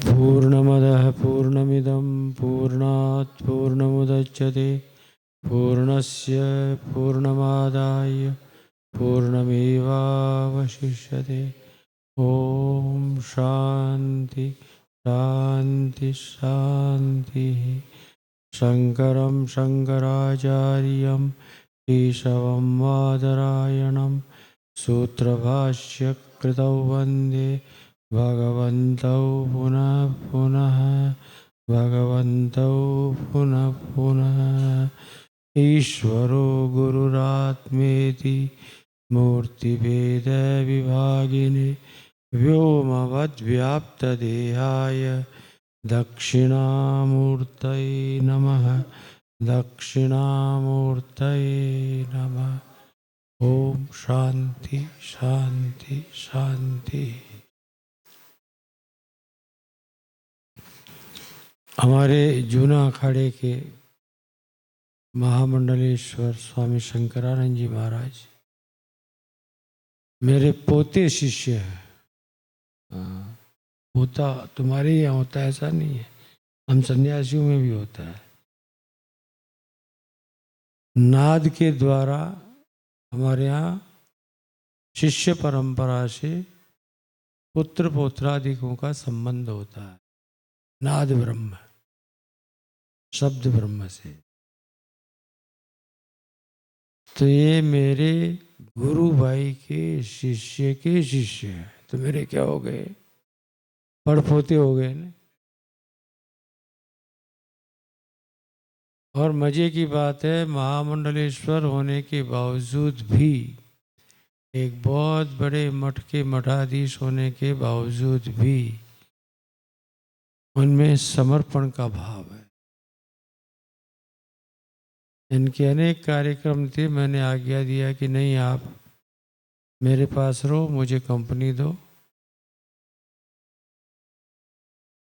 पूर्णमदः पूर्णमिदं पूर्णात् पूर्णमुदच्यते पूर्णस्य पूर्णमादाय पूर्णमेवावशिष्यते। ओम शांति शांति शांति। शंकरं शंकराचार्यं केशवं बादरायणं सूत्रभाष्यकृतौ वन्दे भगवन्तौ पुनः पुनः भगवन्तौ पुनः पुनः। ईश्वरो गुरुरात्मेति मूर्तिभेद विभागिने व्योमवद्व्याप्तदेहाय दक्षिणामूर्तये नमः दक्षिणामूर्तये नमः। ओम शांति शांति शांति। हमारे जूना अखाड़े के महामंडलेश्वर स्वामी शंकरानंद जी महाराज मेरे पोते शिष्य हैं। होता तुम्हारे यहाँ होता है ऐसा नहीं है, हम सन्यासियों में भी होता है। नाद के द्वारा हमारे यहाँ शिष्य परंपरा से पुत्र पौत्रादिकों का संबंध होता है। नाद ब्रह्म, शब्द ब्रह्म से। तो ये मेरे गुरु भाई के शिष्य हैं, तो मेरे क्या हो गए, पड़पोते हो गए ना। और मजे की बात है, महामंडलेश्वर होने के बावजूद भी, एक बहुत बड़े मठ के मठाधीश होने के बावजूद भी उनमें समर्पण का भाव है। इनके अनेक कार्यक्रम थे, मैंने आज्ञा दिया कि नहीं आप मेरे पास रहो, मुझे कंपनी दो।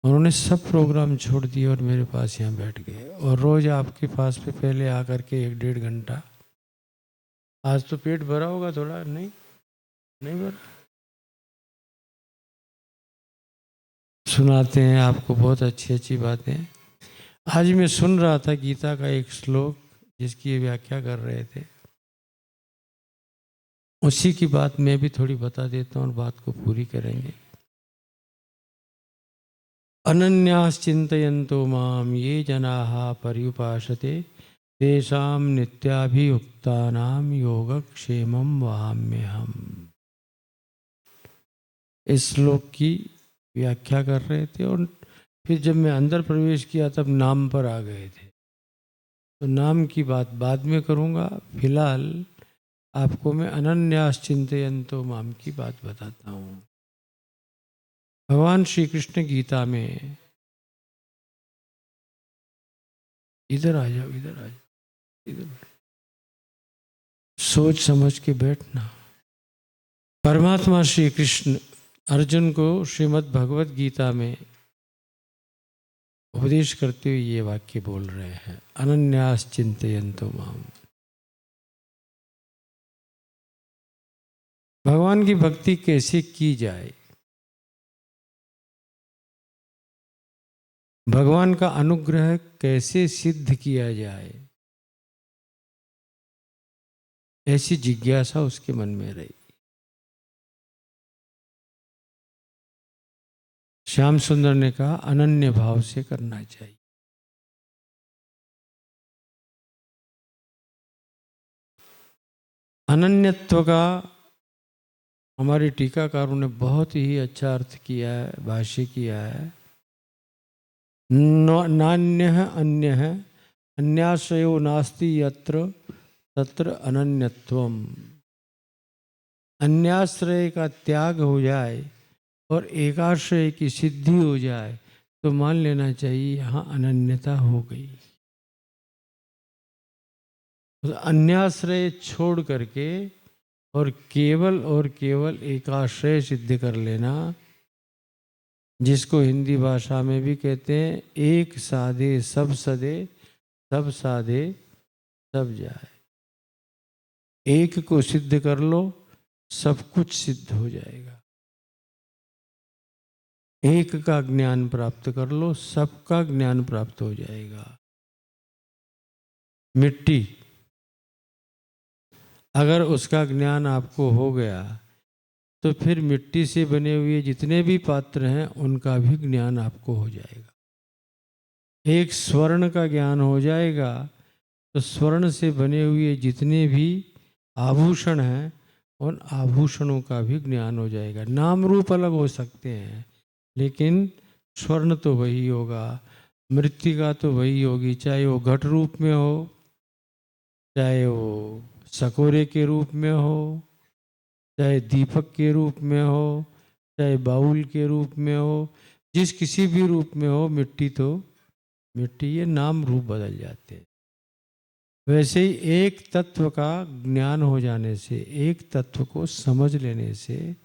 उन्होंने सब प्रोग्राम छोड़ दिए और मेरे पास यहाँ बैठ गए। और रोज आपके पास पे पहले आकर के 1-1.5 घंटा। आज तो पेट भरा होगा थोड़ा, नहीं भरा, सुनाते हैं आपको बहुत अच्छी अच्छी बातें। आज मैं सुन रहा था गीता का एक श्लोक जिसकी व्याख्या कर रहे थे, उसी की बात मैं भी थोड़ी बता देता हूँ और बात को पूरी करेंगे। अनन्यास चिंतयन्तो माम ये जनाः पर्युपासते तेषां नित्याभियुक्तानां योगक्षेमं वहाम्यहम्। इस श्लोक की व्याख्या कर रहे थे और फिर जब मैं अंदर प्रवेश किया तब नाम पर आ गए थे। तो नाम की बात बाद में करूँगा, फिलहाल आपको मैं अनन्यास चिंतयन्तो माम की बात बताता हूँ। भगवान श्री कृष्ण गीता में, इधर आ जाओ, इधर सोच समझ के बैठना। परमात्मा श्री कृष्ण अर्जुन को श्रीमद् भगवत गीता में उपदेश करते हुए ये वाक्य बोल रहे हैं, अनन्यास चिंतयन्तो माम। भगवान की भक्ति कैसे की जाए, भगवान का अनुग्रह कैसे सिद्ध किया जाए, ऐसी जिज्ञासा उसके मन में रही। श्याम सुंदर ने कहा अनन्य भाव से करना चाहिए। अनन्यत्व का हमारे टीकाकारों ने बहुत ही अच्छा अर्थ किया है, भाष्य किया है। नान्यः अन्यः अन्याश्रयो नास्ति यत्र तत्र अनन्यत्वम। अन्याश्रय का त्याग हो जाए और एकाश्रय की सिद्धि हो जाए तो मान लेना चाहिए यहाँ अनन्यता हो गई। तो अन्याश्रय छोड़ करके और केवल एकाश्रय सिद्ध कर लेना, जिसको हिंदी भाषा में भी कहते हैं एक साधे सब सदे, सब साधे सब जाए। एक को सिद्ध कर लो, सब कुछ सिद्ध हो जाएगा। एक का ज्ञान प्राप्त कर लो, सबका ज्ञान प्राप्त हो जाएगा। मिट्टी, अगर उसका ज्ञान आपको हो गया तो फिर मिट्टी से बने हुए जितने भी पात्र हैं उनका भी ज्ञान आपको हो जाएगा। एक स्वर्ण का ज्ञान हो जाएगा तो स्वर्ण से बने हुए जितने भी आभूषण हैं उन आभूषणों का भी ज्ञान हो जाएगा। नाम रूप अलग हो सकते हैं लेकिन स्वर्ण तो वही होगा, मृत्तिका तो वही होगी, चाहे वो घट रूप में हो, चाहे वो सकोरे के रूप में हो, चाहे दीपक के रूप में हो, चाहे बाउल के रूप में हो, जिस किसी भी रूप में हो, मिट्टी तो मिट्टी, ये नाम रूप बदल जाते हैं। वैसे ही एक तत्व का ज्ञान हो जाने से, एक तत्व को समझ लेने से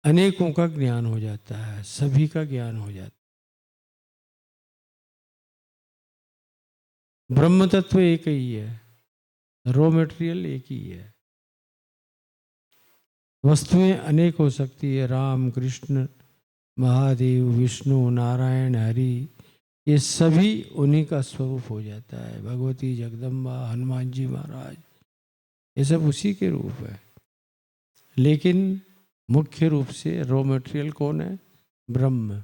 अनेकों का ज्ञान हो जाता है, सभी का ज्ञान हो जाता है। ब्रह्म तत्व एक ही है, रॉ मटेरियल एक ही है। वस्तुएं अनेक हो सकती है, राम कृष्ण महादेव विष्णु नारायण हरि, ये सभी उन्हीं का स्वरूप हो जाता है। भगवती जगदम्बा हनुमान जी महाराज, ये सब उसी के रूप है। लेकिन मुख्य रूप से रॉ मटेरियल कौन है? ब्रह्म।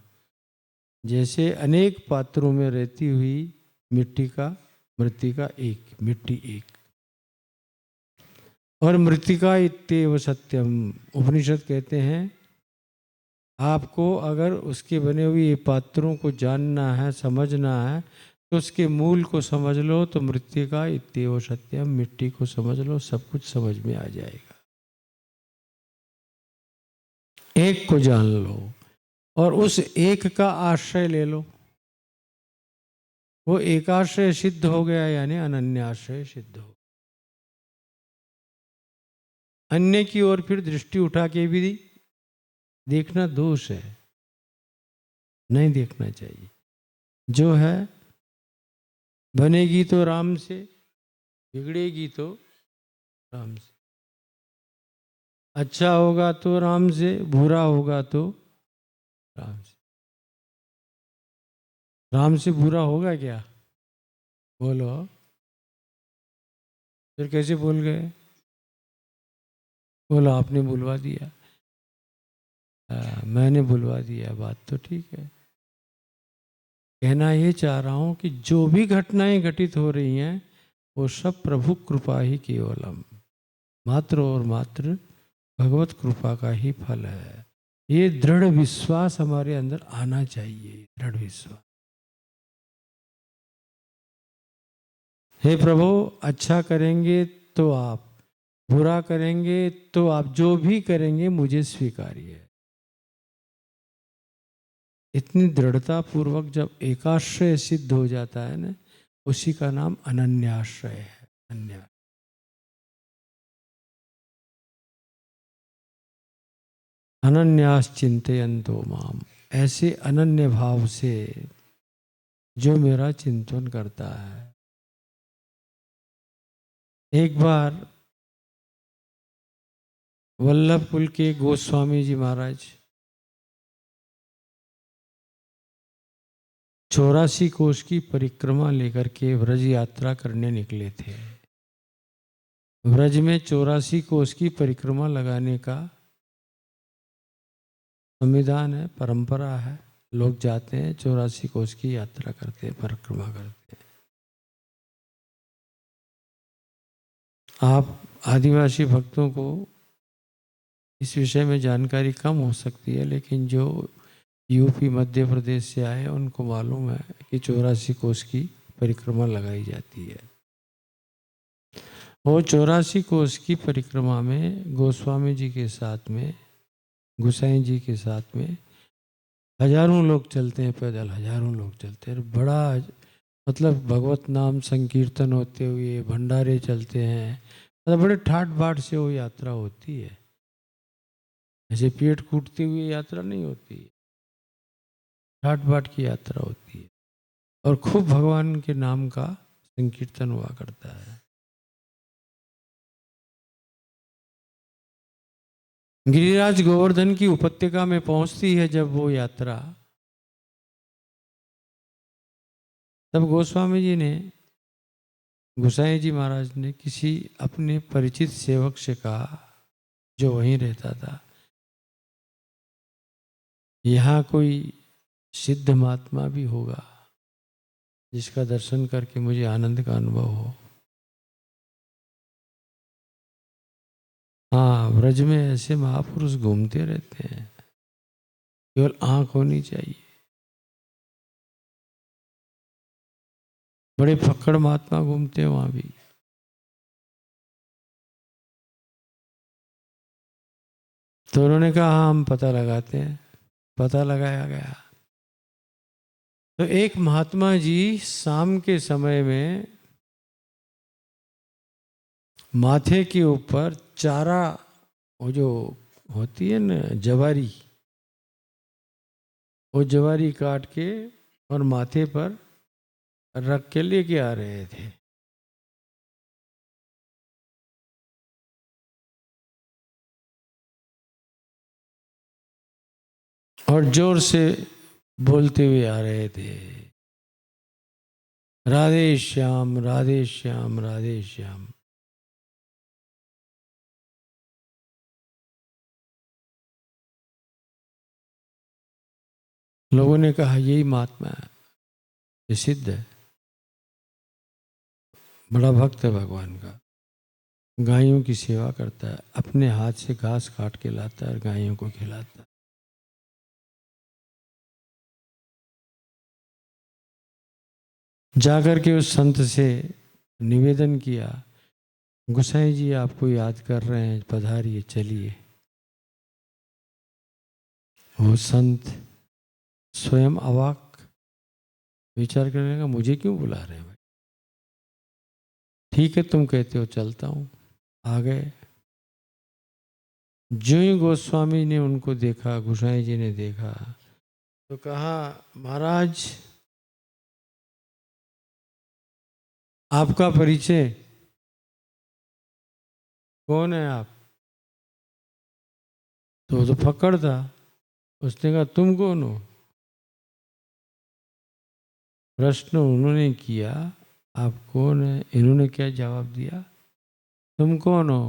जैसे अनेक पात्रों में रहती हुई मृत्तिका एक, मिट्टी एक। और मृत्तिका इत्येव सत्यम, उपनिषद कहते हैं आपको अगर उसके बने हुए पात्रों को जानना है, समझना है, तो उसके मूल को समझ लो। तो मृत्तिका इत्येव सत्यम, मिट्टी को समझ लो, सब कुछ समझ में आ जाएगा। एक को जान लो और उस एक का आश्रय ले लो, वो एकाश्रय सिद्ध हो गया, यानी अनन्याश्रय सिद्ध हो। अन्य की ओर फिर दृष्टि उठा के भी देखना दोष है, नहीं देखना चाहिए। जो है बनेगी तो राम से, बिगड़ेगी तो राम से। अच्छा होगा तो राम से, बुरा होगा तो राम से। राम से बुरा होगा क्या? बोलो, फिर कैसे बोल गए? बोलो आपने बुलवा दिया। मैंने बुलवा दिया, बात तो ठीक है। कहना ये चाह रहा हूं कि जो भी घटनाएं घटित हो रही हैं वो सब प्रभु कृपा ही केवलम, मात्र और मात्र भगवत कृपा का ही फल है। ये दृढ़ विश्वास हमारे अंदर आना चाहिए, दृढ़ विश्वास। हे प्रभु, अच्छा करेंगे तो आप, बुरा करेंगे तो आप, जो भी करेंगे मुझे स्वीकार्य है। इतनी दृढ़ता पूर्वक जब एकाश्रय सिद्ध हो जाता है ना, उसी का नाम अनन्याश्रय है। अन्य अनन्यास चिंतयन्तो माम, ऐसे अनन्य भाव से जो मेरा चिंतन करता है। एक बार वल्लभ कुल के गोस्वामी जी महाराज 84 कोष की परिक्रमा लेकर के व्रज यात्रा करने निकले थे। व्रज में 84 कोष की परिक्रमा लगाने का संविधान है, परंपरा है। लोग जाते हैं 84 कोष की यात्रा करते हैं, परिक्रमा करते हैं। आप आदिवासी भक्तों को इस विषय में जानकारी कम हो सकती है, लेकिन जो यूपी मध्य प्रदेश से आए उनको मालूम है कि 84 कोष की परिक्रमा लगाई जाती है। वो 84 कोष की परिक्रमा में गोस्वामी जी के साथ में, गोसाई जी के साथ में हजारों लोग चलते हैं, पैदल हजारों लोग चलते हैं। बड़ा मतलब भगवत नाम संकीर्तन होते हुए भंडारे चलते हैं, मतलब बड़े ठाट बाट से वो यात्रा होती है। ऐसे पेट कूटते हुए यात्रा नहीं होती, ठाट बाट की यात्रा होती है और खूब भगवान के नाम का संकीर्तन हुआ करता है। गिरिराज गोवर्धन की उपत्यका में पहुंचती है जब वो यात्रा, तब गोस्वामी जी ने, गोसाई जी महाराज ने किसी अपने परिचित सेवक से कहा, जो वहीं रहता था, यहाँ कोई सिद्ध महात्मा भी होगा जिसका दर्शन करके मुझे आनंद का अनुभव हो। हाँ, व्रज में ऐसे महापुरुष घूमते रहते हैं, केवल आंख होनी चाहिए। बड़े फक्कड़ महात्मा घूमते हैं वहां भी। तो उन्होंने कहा हाँ, हम पता लगाते हैं। पता लगाया गया तो एक महात्मा जी शाम के समय में माथे के ऊपर चारा, वो जो होती है ना जवारी, वो जवारी काट के और माथे पर रख के लेके आ रहे थे। और जोर से बोलते हुए आ रहे थे, राधे श्याम राधे श्याम राधे श्याम। लोगों ने कहा यही महात्मा है, ये सिद्ध है, बड़ा भक्त है भगवान का, गायों की सेवा करता है, अपने हाथ से घास काट के लाता है और गायों को खिलाता है। जाकर के उस संत से निवेदन किया, गोसाई जी आपको याद कर रहे हैं, पधारिए, चलिए। वो संत स्वयं अवाक, विचार करने का, मुझे क्यों बुला रहे हैं भाई, ठीक है तुम कहते हो चलता हूं। आ गए। जो ही गोस्वामी ने उनको देखा, गोसाई जी ने देखा, तो कहा महाराज आपका परिचय, कौन है आप? तो वो तो फक्कड़ था, उसने कहा तुम कौन हो? प्रश्न उन्होंने किया आप कौन है, इन्होंने क्या जवाब दिया, तुम कौन हो?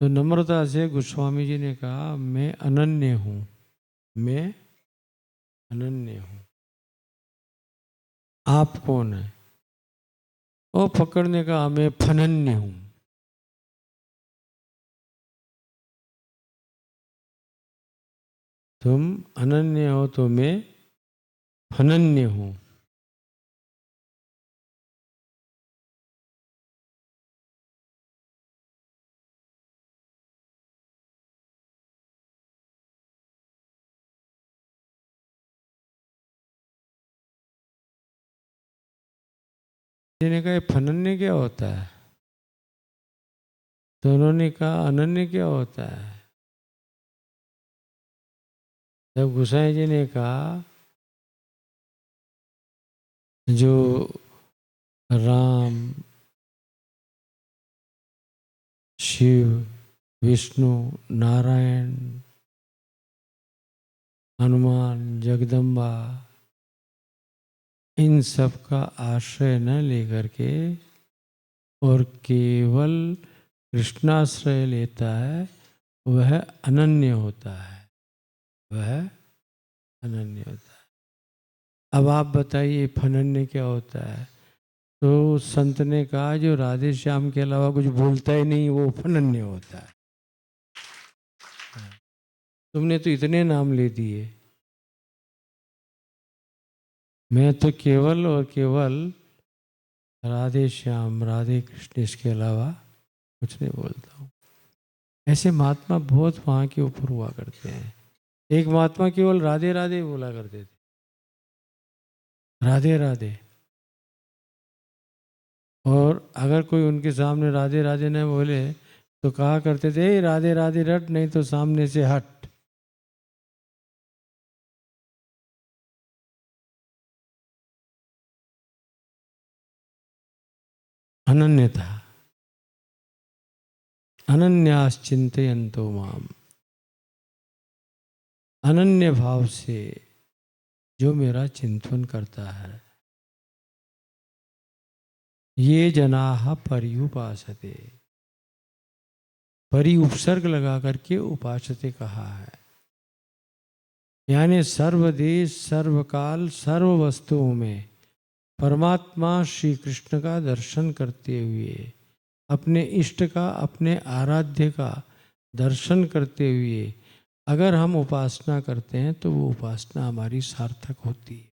तो नम्रता से गोस्वामी जी ने कहा मैं अनन्य हूं, मैं अनन्य हूं। आप कौन है? वो फक्कड़ ने कहा मैं फनन्य हूं। तुम अनन्य हो तो मैं अनन्य हूं। ने कहा फनन्य क्या होता है? तो उन्होंने कहा अनन्य क्या होता है? जब गोसाई जी ने कहा जो राम, शिव, विष्णु, नारायण, हनुमान, जगदम्बा, इन सब का आश्रय न लेकर के और केवल कृष्णाश्रय लेता है, वह अनन्य होता है, वह अनन्य होता है। अब आप बताइए फनन्य क्या होता है? तो संत ने कहा जो राधे श्याम के अलावा कुछ बोलता ही नहीं वो फनन्य होता है। तुमने तो इतने नाम ले दिए, मैं तो केवल और केवल राधे श्याम राधे कृष्ण, इसके अलावा कुछ नहीं बोलता हूँ। ऐसे महात्मा बहुत वहाँ के ऊपर हुआ करते हैं। एक महात्मा केवल राधे राधे बोला करते थे, राधे राधे। और अगर कोई उनके सामने राधे राधे न बोले तो कहा करते थे, "ए, राधे राधे रट, नहीं तो सामने से हट।" अनन्यता, अनन्याश्चिंतयन्तो माम, अनन्य भाव से जो मेरा चिंतन करता है, ये जनाः पर्युपासते, परि उपसर्ग लगा करके उपासते कहा है, यानी सर्वदेश सर्वकाल सर्व वस्तुओं में परमात्मा श्री कृष्ण का दर्शन करते हुए, अपने इष्ट का, अपने आराध्य का दर्शन करते हुए अगर हम उपासना करते हैं तो वो उपासना हमारी सार्थक होती है,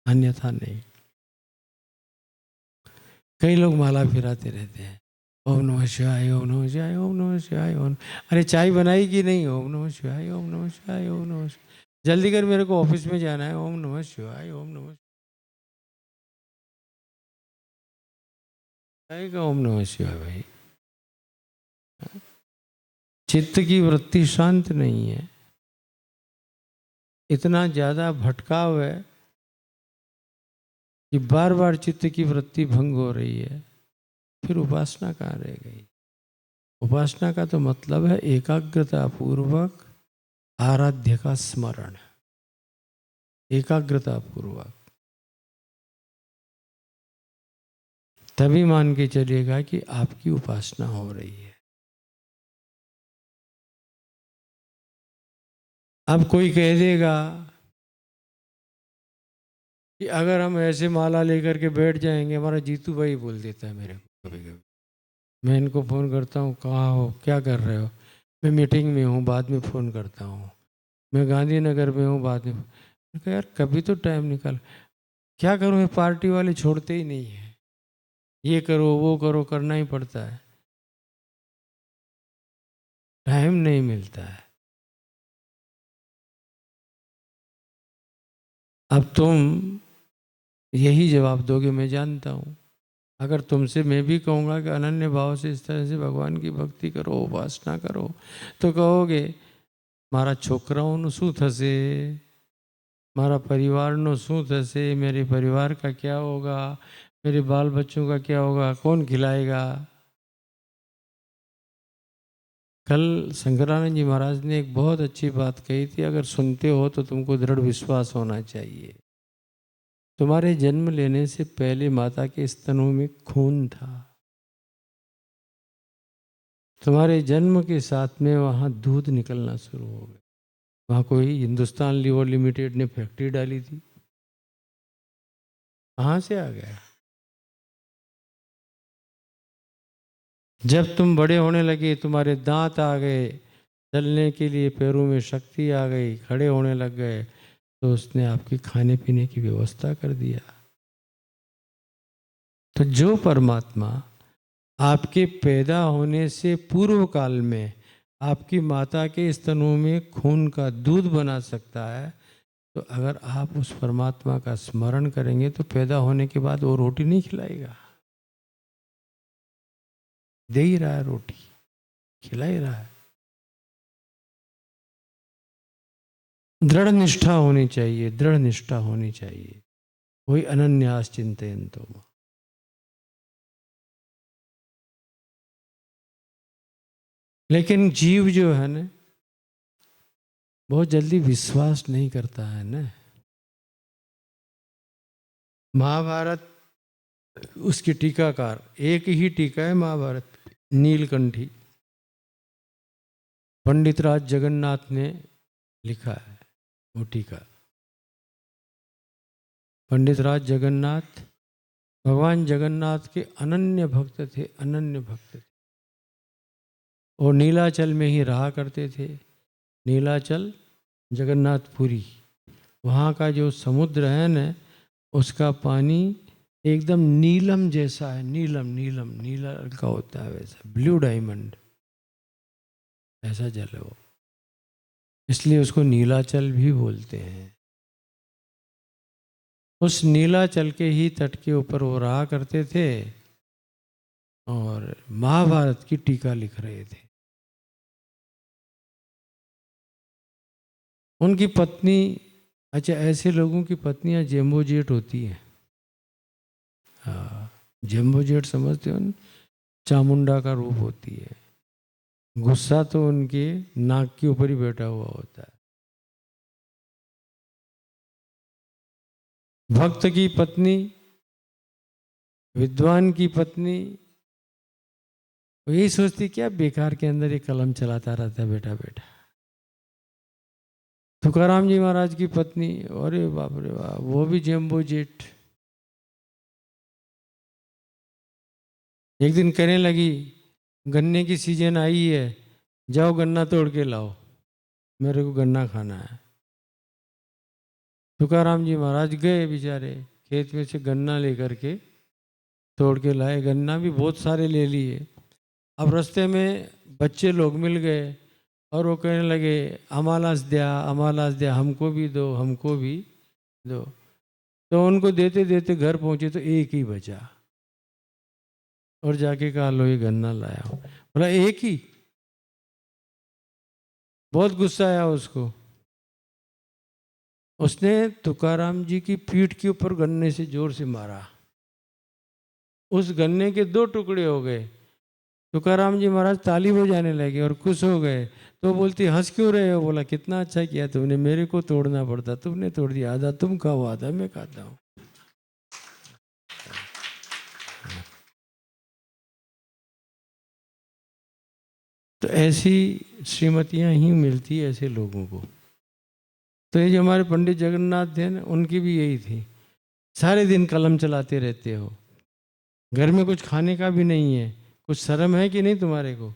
अन्यथा नहीं। कई लोग माला फिराते रहते हैं, ओम नमः शिवाय, ओम नमः शिवाय, ओम नमः शिवाय, ओम। अरे चाय बनाई कि नहीं? ओम नमः शिवाय, ओम नमः शिवाय, ओम नमः शिवाय। जल्दी कर, मेरे को ऑफिस में जाना है। ओम नमः शिवाय, ओम नमः शिवाय का ओम नमः शिवाय। भाई चित्त की वृत्ति शांत नहीं है, इतना ज्यादा भटकाव है कि बार बार चित्त की वृत्ति भंग हो रही है, फिर उपासना कहाँ रह गई? उपासना का तो मतलब है एकाग्रता पूर्वक आराध्य का स्मरण, एकाग्रता पूर्वक। तभी मान के चलिएगा कि आपकी उपासना हो रही है। अब कोई कह देगा कि अगर हम ऐसे माला लेकर के बैठ जाएंगे, हमारा जीतू भाई बोल देता है मेरे को कभी कभी, मैं इनको फ़ोन करता हूँ, कहाँ हो, क्या कर रहे हो? मैं मीटिंग में हूँ, बाद में फ़ोन करता हूँ। मैं गांधीनगर में हूँ, बाद में। मैं कहा यार कभी तो टाइम निकाल। क्या करूँ, ये पार्टी वाले छोड़ते ही नहीं है, ये करो वो करो, करना ही पड़ता है, टाइम नहीं मिलता है। अब तुम यही जवाब दोगे, मैं जानता हूँ। अगर तुमसे मैं भी कहूँगा कि अनन्य भाव से इस तरह से भगवान की भक्ति करो, उपासना करो, तो कहोगे मारा छोकराओं शू थसे, मारा परिवार नो शू थसे, मेरे परिवार का क्या होगा, मेरे बाल बच्चों का क्या होगा, कौन खिलाएगा? कल शंकरानंद जी महाराज ने एक बहुत अच्छी बात कही थी, अगर सुनते हो तो तुमको दृढ़ विश्वास होना चाहिए। तुम्हारे जन्म लेने से पहले माता के स्तनों में खून था, तुम्हारे जन्म के साथ में वहाँ दूध निकलना शुरू हो गया। वहाँ कोई हिंदुस्तान लीवर लिमिटेड ने फैक्ट्री डाली थी, कहाँ से आ गया? जब तुम बड़े होने लगे, तुम्हारे दांत आ गए, चलने के लिए पैरों में शक्ति आ गई, खड़े होने लग गए, तो उसने आपकी खाने पीने की व्यवस्था कर दिया। तो जो परमात्मा आपके पैदा होने से पूर्व काल में आपकी माता के स्तनों में खून का दूध बना सकता है, तो अगर आप उस परमात्मा का स्मरण करेंगे तो पैदा होने के बाद वो रोटी नहीं खिलाएगा, दे ही रहा है, रोटी खिला ही रहा है। दृढ़ निष्ठा होनी चाहिए, दृढ़ निष्ठा होनी चाहिए। वही अनन्यास चिंतयन्तो माम। लेकिन जीव जो है ना, बहुत जल्दी विश्वास नहीं करता है ना। महाभारत, उसकी टीकाकार, एक ही टीका है महाभारत, नीलकंठी, पंडित राज जगन्नाथ ने लिखा है वो टीका। पंडित राज जगन्नाथ भगवान जगन्नाथ के अनन्य भक्त थे, अनन्य भक्त थे। और नीलाचल में ही रहा करते थे। नीलाचल जगन्नाथपुरी, वहाँ का जो समुद्र है न, उसका पानी एकदम नीलम जैसा है, नीलम नीलम नीला रंग का होता है, वैसा ब्लू डायमंड ऐसा जल है वो, इसलिए उसको नीलाचल भी बोलते हैं। उस नीलाचल के ही तट के ऊपर वो रहा करते थे और महाभारत की टीका लिख रहे थे। उनकी पत्नी, अच्छा ऐसे लोगों की पत्नियां जेम्बो जेट होती हैं। हाँ, जेम्बो जेट समझते हो न? चामुंडा का रूप होती है। गुस्सा तो उनके नाक के ऊपर ही बैठा हुआ होता है। भक्त की पत्नी, विद्वान की पत्नी, वो यही सोचती क्या बेकार के अंदर ये कलम चलाता रहता है बेटा बेटा। तुकाराम जी महाराज की पत्नी, अरे बाप रे बाप, वो भी जेम्बो जेट। एक दिन कहने लगी, गन्ने की सीजन आई है, जाओ गन्ना तोड़ के लाओ, मेरे को गन्ना खाना है। तुकाराम जी महाराज गए बेचारे, खेत में से गन्ना लेकर के तोड़ के लाए। गन्ना भी बहुत सारे ले लिए। अब रास्ते में बच्चे लोग मिल गए और वो कहने लगे, अमालास दिया, हमको भी दो, हमको भी दो। तो उनको देते देते घर पहुंचे तो एक ही बचा और जाके कहा, लो ये गन्ना लाया हूं। बोला एक ही? बहुत गुस्सा आया उसको। उसने तुकाराम जी की पीठ के ऊपर गन्ने से जोर से मारा। उस गन्ने के 2 टुकड़े हो गए। तुकाराम जी महाराज ताली बजाने लगे और खुश हो गए। तो बोलती, हंस क्यों रहे हो? बोला, कितना अच्छा किया तुमने, मेरे को तोड़ना पड़ता, तुमने तोड़ दिया, आधा तुम खाओ आधा मैं खाता हूं। तो ऐसी श्रीमतियां ही मिलती है ऐसे लोगों को। तो ये जो हमारे पंडित जगन्नाथ थे ना, उनकी भी यही थी, सारे दिन कलम चलाते रहते हो, घर में कुछ खाने का भी नहीं है, कुछ शर्म है कि नहीं तुम्हारे को?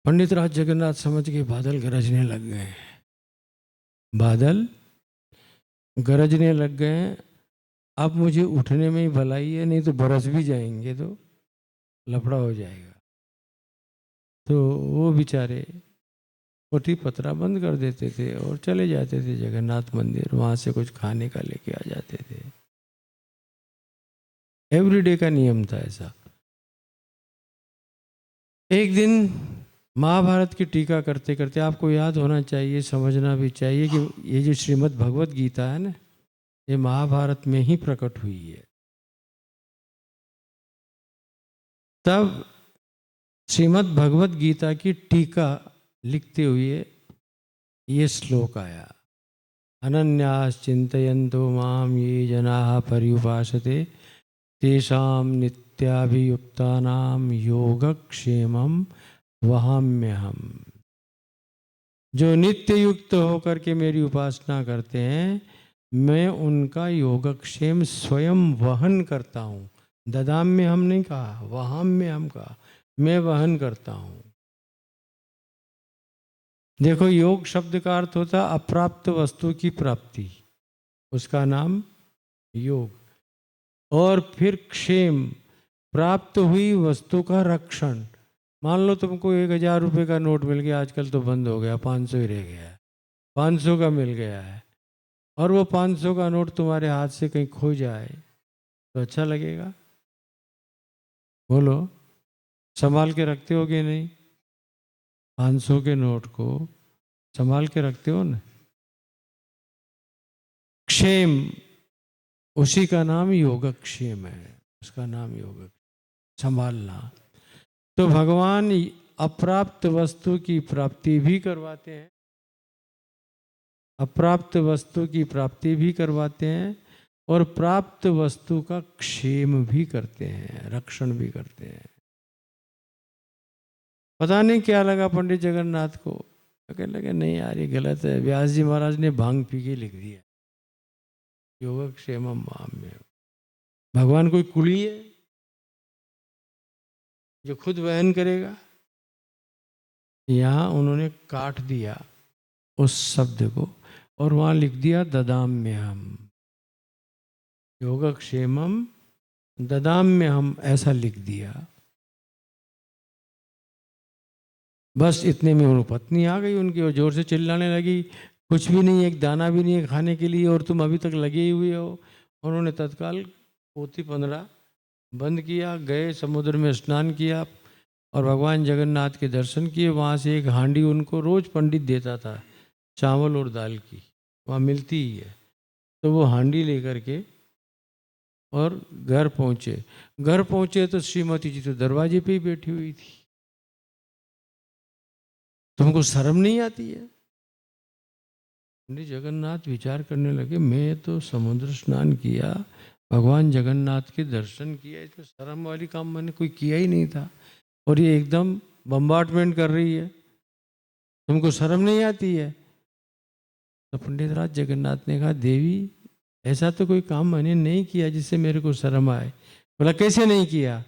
पंडित राज जगन्नाथ समझ के बादल गरजने लग गए, बादल गरजने लग गए। अब मुझे उठने में ही भलाई है, नहीं तो बरस भी जाएंगे तो लफड़ा हो जाएगा। तो वो बेचारे पोथी पत्रा बंद कर देते थे और चले जाते थे जगन्नाथ मंदिर, वहां से कुछ खाने का लेके आ जाते थे। एवरीडे का नियम था ऐसा। एक दिन महाभारत की टीका करते करते, आपको याद होना चाहिए, समझना भी चाहिए कि ये जो श्रीमद् भगवत गीता है ना, ये महाभारत में ही प्रकट हुई है। तब श्रीमद् भगवत गीता की टीका लिखते हुए ये श्लोक आया, अनन्यास चिंतयन्तो माम ये जनाः पर्युपासते तेषां नित्याभियुक्तानां योगक्षेमं वहाम्यहम्। जो नित्य युक्त होकर के मेरी उपासना करते हैं, मैं उनका योगक्षेम स्वयं वहन करता हूँ। ददाम्य हम नहीं कहा, वहाम्य हम कहा, मैं वहन करता हूँ। देखो, योग शब्द का अर्थ होता अप्राप्त वस्तु की प्राप्ति, उसका नाम योग। और फिर क्षेम, प्राप्त हुई वस्तु का रक्षण। मान लो तुमको 1000 रुपये का नोट मिल गया, आजकल तो बंद हो गया, 500 ही रह गया है, 500 का मिल गया है, और वो 500 का नोट तुम्हारे हाथ से कहीं खो जाए तो अच्छा लगेगा? बोलो, संभाल के रखते हो कि नहीं? 500 के नोट को संभाल के रखते हो ना। क्षेम, उसी का नाम योगक्षेम है, उसका नाम योग, संभालना। तो भगवान अप्राप्त वस्तु की प्राप्ति भी करवाते हैं अप्राप्त वस्तु की प्राप्ति भी करवाते हैं और प्राप्त वस्तु का क्षेम भी करते हैं, रक्षण भी करते हैं। पता नहीं क्या लगा पंडित जगन्नाथ को, कहने लगे नहीं यार ये गलत है, व्यास जी महाराज ने भांग पी के लिख दिया योगक्षेमम माम्य। भगवान कोई कुली है जो खुद वहन करेगा? यहाँ उन्होंने काट दिया उस शब्द को और वहां लिख दिया ददाम्यहम, योगक्षेमम ददाम्यहम, ऐसा लिख दिया। बस इतने में वो पत्नी आ गई उनकी और जोर से चिल्लाने लगी, कुछ भी नहीं, एक दाना भी नहीं है खाने के लिए और तुम अभी तक लगे ही हुए हो। उन्होंने तत्काल पोथी 15 बंद किया, गए समुद्र में स्नान किया और भगवान जगन्नाथ के दर्शन किए। वहाँ से एक हांडी उनको रोज पंडित देता था चावल और दाल की, वहाँ मिलती ही है, तो वो हांडी लेकर के और घर पहुँचे। घर पहुँचे तो श्रीमती जी तो दरवाजे पे ही बैठी हुई थी। तुमको शर्म नहीं आती है? पंडित जगन्नाथ विचार करने लगे, मैं तो समुद्र स्नान किया, भगवान जगन्नाथ के दर्शन किया, इसमें शर्म वाली काम मैंने कोई किया ही नहीं था और ये एकदम बम्बार्टमेंट कर रही है, तुमको शर्म नहीं आती है? तो पंडित राज जगन्नाथ ने कहा, देवी ऐसा तो कोई काम मैंने नहीं किया जिससे मेरे को शर्म आए। बोला कैसे नहीं किया?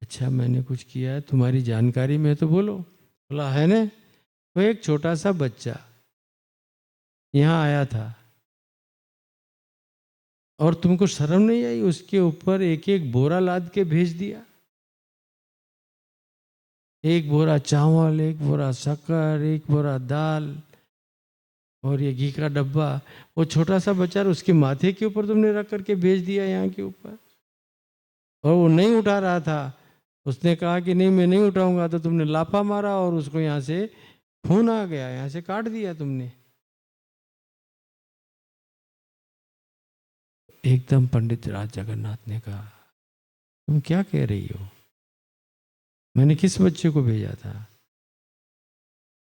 अच्छा मैंने कुछ किया है तुम्हारी जानकारी में तो बोलो। बोला है ना, वो एक छोटा सा बच्चा यहाँ आया था और तुमको शर्म नहीं आई, उसके ऊपर एक एक बोरा लाद के भेज दिया, एक बोरा चावल, एक बोरा शक्कर, एक बोरा दाल और ये घी का डब्बा। वो छोटा सा बच्चा उसके माथे के ऊपर तुमने रख करके भेज दिया यहाँ के ऊपर, और वो नहीं उठा रहा था। उसने कहा कि नहीं मैं नहीं उठाऊंगा, तो तुमने लाफा मारा और उसको यहाँ से खून आ गया, यहाँ से काट दिया तुमने। एकदम पंडित राज जगन्नाथ ने कहा, तुम क्या कह रही हो? मैंने किस बच्चे को भेजा था?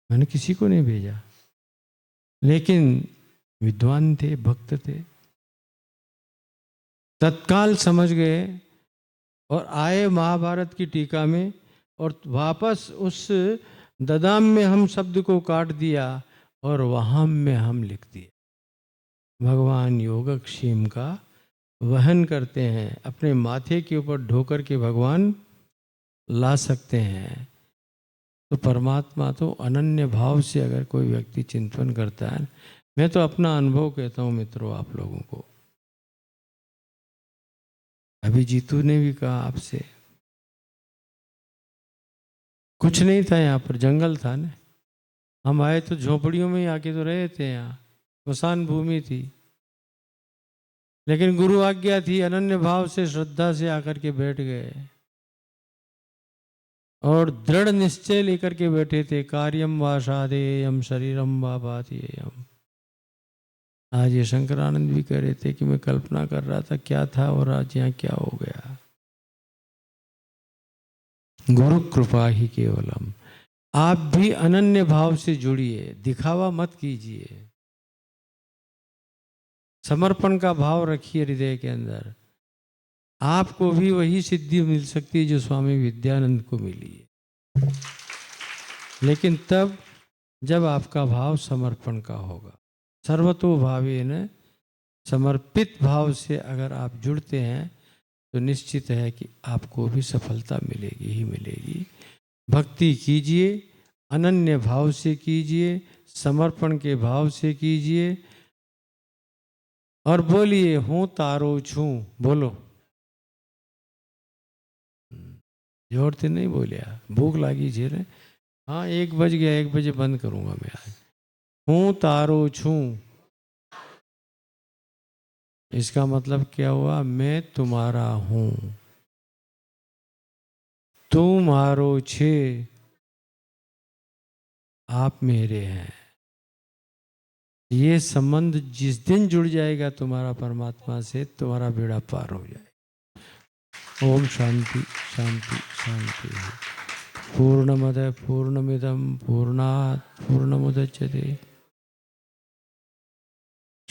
मैंने किसी को नहीं भेजा। लेकिन विद्वान थे, भक्त थे, तत्काल समझ गए और आए महाभारत की टीका में और वापस उस ददाम में हम शब्द को काट दिया और वहां में हम लिख दिए। भगवान योगक्षेम का वहन करते हैं, अपने माथे के ऊपर ढोकर के भगवान ला सकते हैं। तो परमात्मा तो अनन्य भाव से अगर कोई व्यक्ति चिंतन करता है, मैं तो अपना अनुभव कहता हूँ मित्रों आप लोगों को। अभी जीतू ने भी कहा आपसे, कुछ नहीं था यहाँ पर, जंगल था ना, हम आए तो झोपड़ियों में ही आके तो रहे थे, यहाँ स्मशान भूमि थी, लेकिन गुरु आज्ञा थी, अनन्य भाव से श्रद्धा से आकर के बैठ गए और दृढ़ निश्चय लेकर के बैठे थे, कार्यम वा साधेयम शरीरम वा बाध्येयम। आज ये शंकरानंद भी कह रहे थे कि मैं कल्पना कर रहा था क्या था और आज यहाँ क्या हो गया। गुरु कृपा ही केवलम। आप भी अनन्य भाव से जुड़िए, दिखावा मत कीजिए, समर्पण का भाव रखिए हृदय के अंदर। आपको भी वही सिद्धि मिल सकती है जो स्वामी विद्यानंद को मिली है, लेकिन तब जब आपका भाव समर्पण का होगा। सर्वतो भावेन, समर्पित भाव से अगर आप जुड़ते हैं तो निश्चित है कि आपको भी सफलता मिलेगी ही मिलेगी। भक्ति कीजिए, अनन्य भाव से कीजिए, समर्पण के भाव से कीजिए और बोलिए हूँ तारो छूं। बोलो, जोर से नहीं बोलिया, भूख लगी जी रे। हाँ 1 बज गया, 1 बजे बंद करूंगा मैं आज। हूँ तारो छूं, इसका मतलब क्या हुआ? मैं तुम्हारा हूं, तुम्हारो छे, आप मेरे हैं। ये संबंध जिस दिन जुड़ जाएगा तुम्हारा परमात्मा से, तुम्हारा बेड़ा पार हो जाएगा। ओम शांति शांति शांति। पूर्णमद पूर्णमिदं पूर्णात् पूर्णमुदच्यते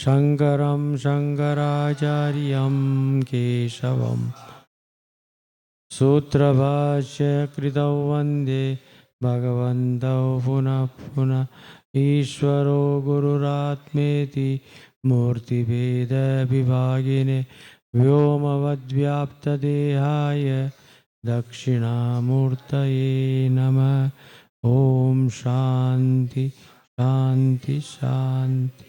शङ्करं शङ्कराचार्यं केशवं सूत्रभाष्यकृतौ वन्दे भगवन्तौ पुनः पुनः ईश्वरो गुरुरात्मेति मूर्तिभेदविभागिने व्योमवद्व्याप्तदेहाय दक्षिणामूर्तये नमः। ॐ शान्ति शान्ति शान्ति।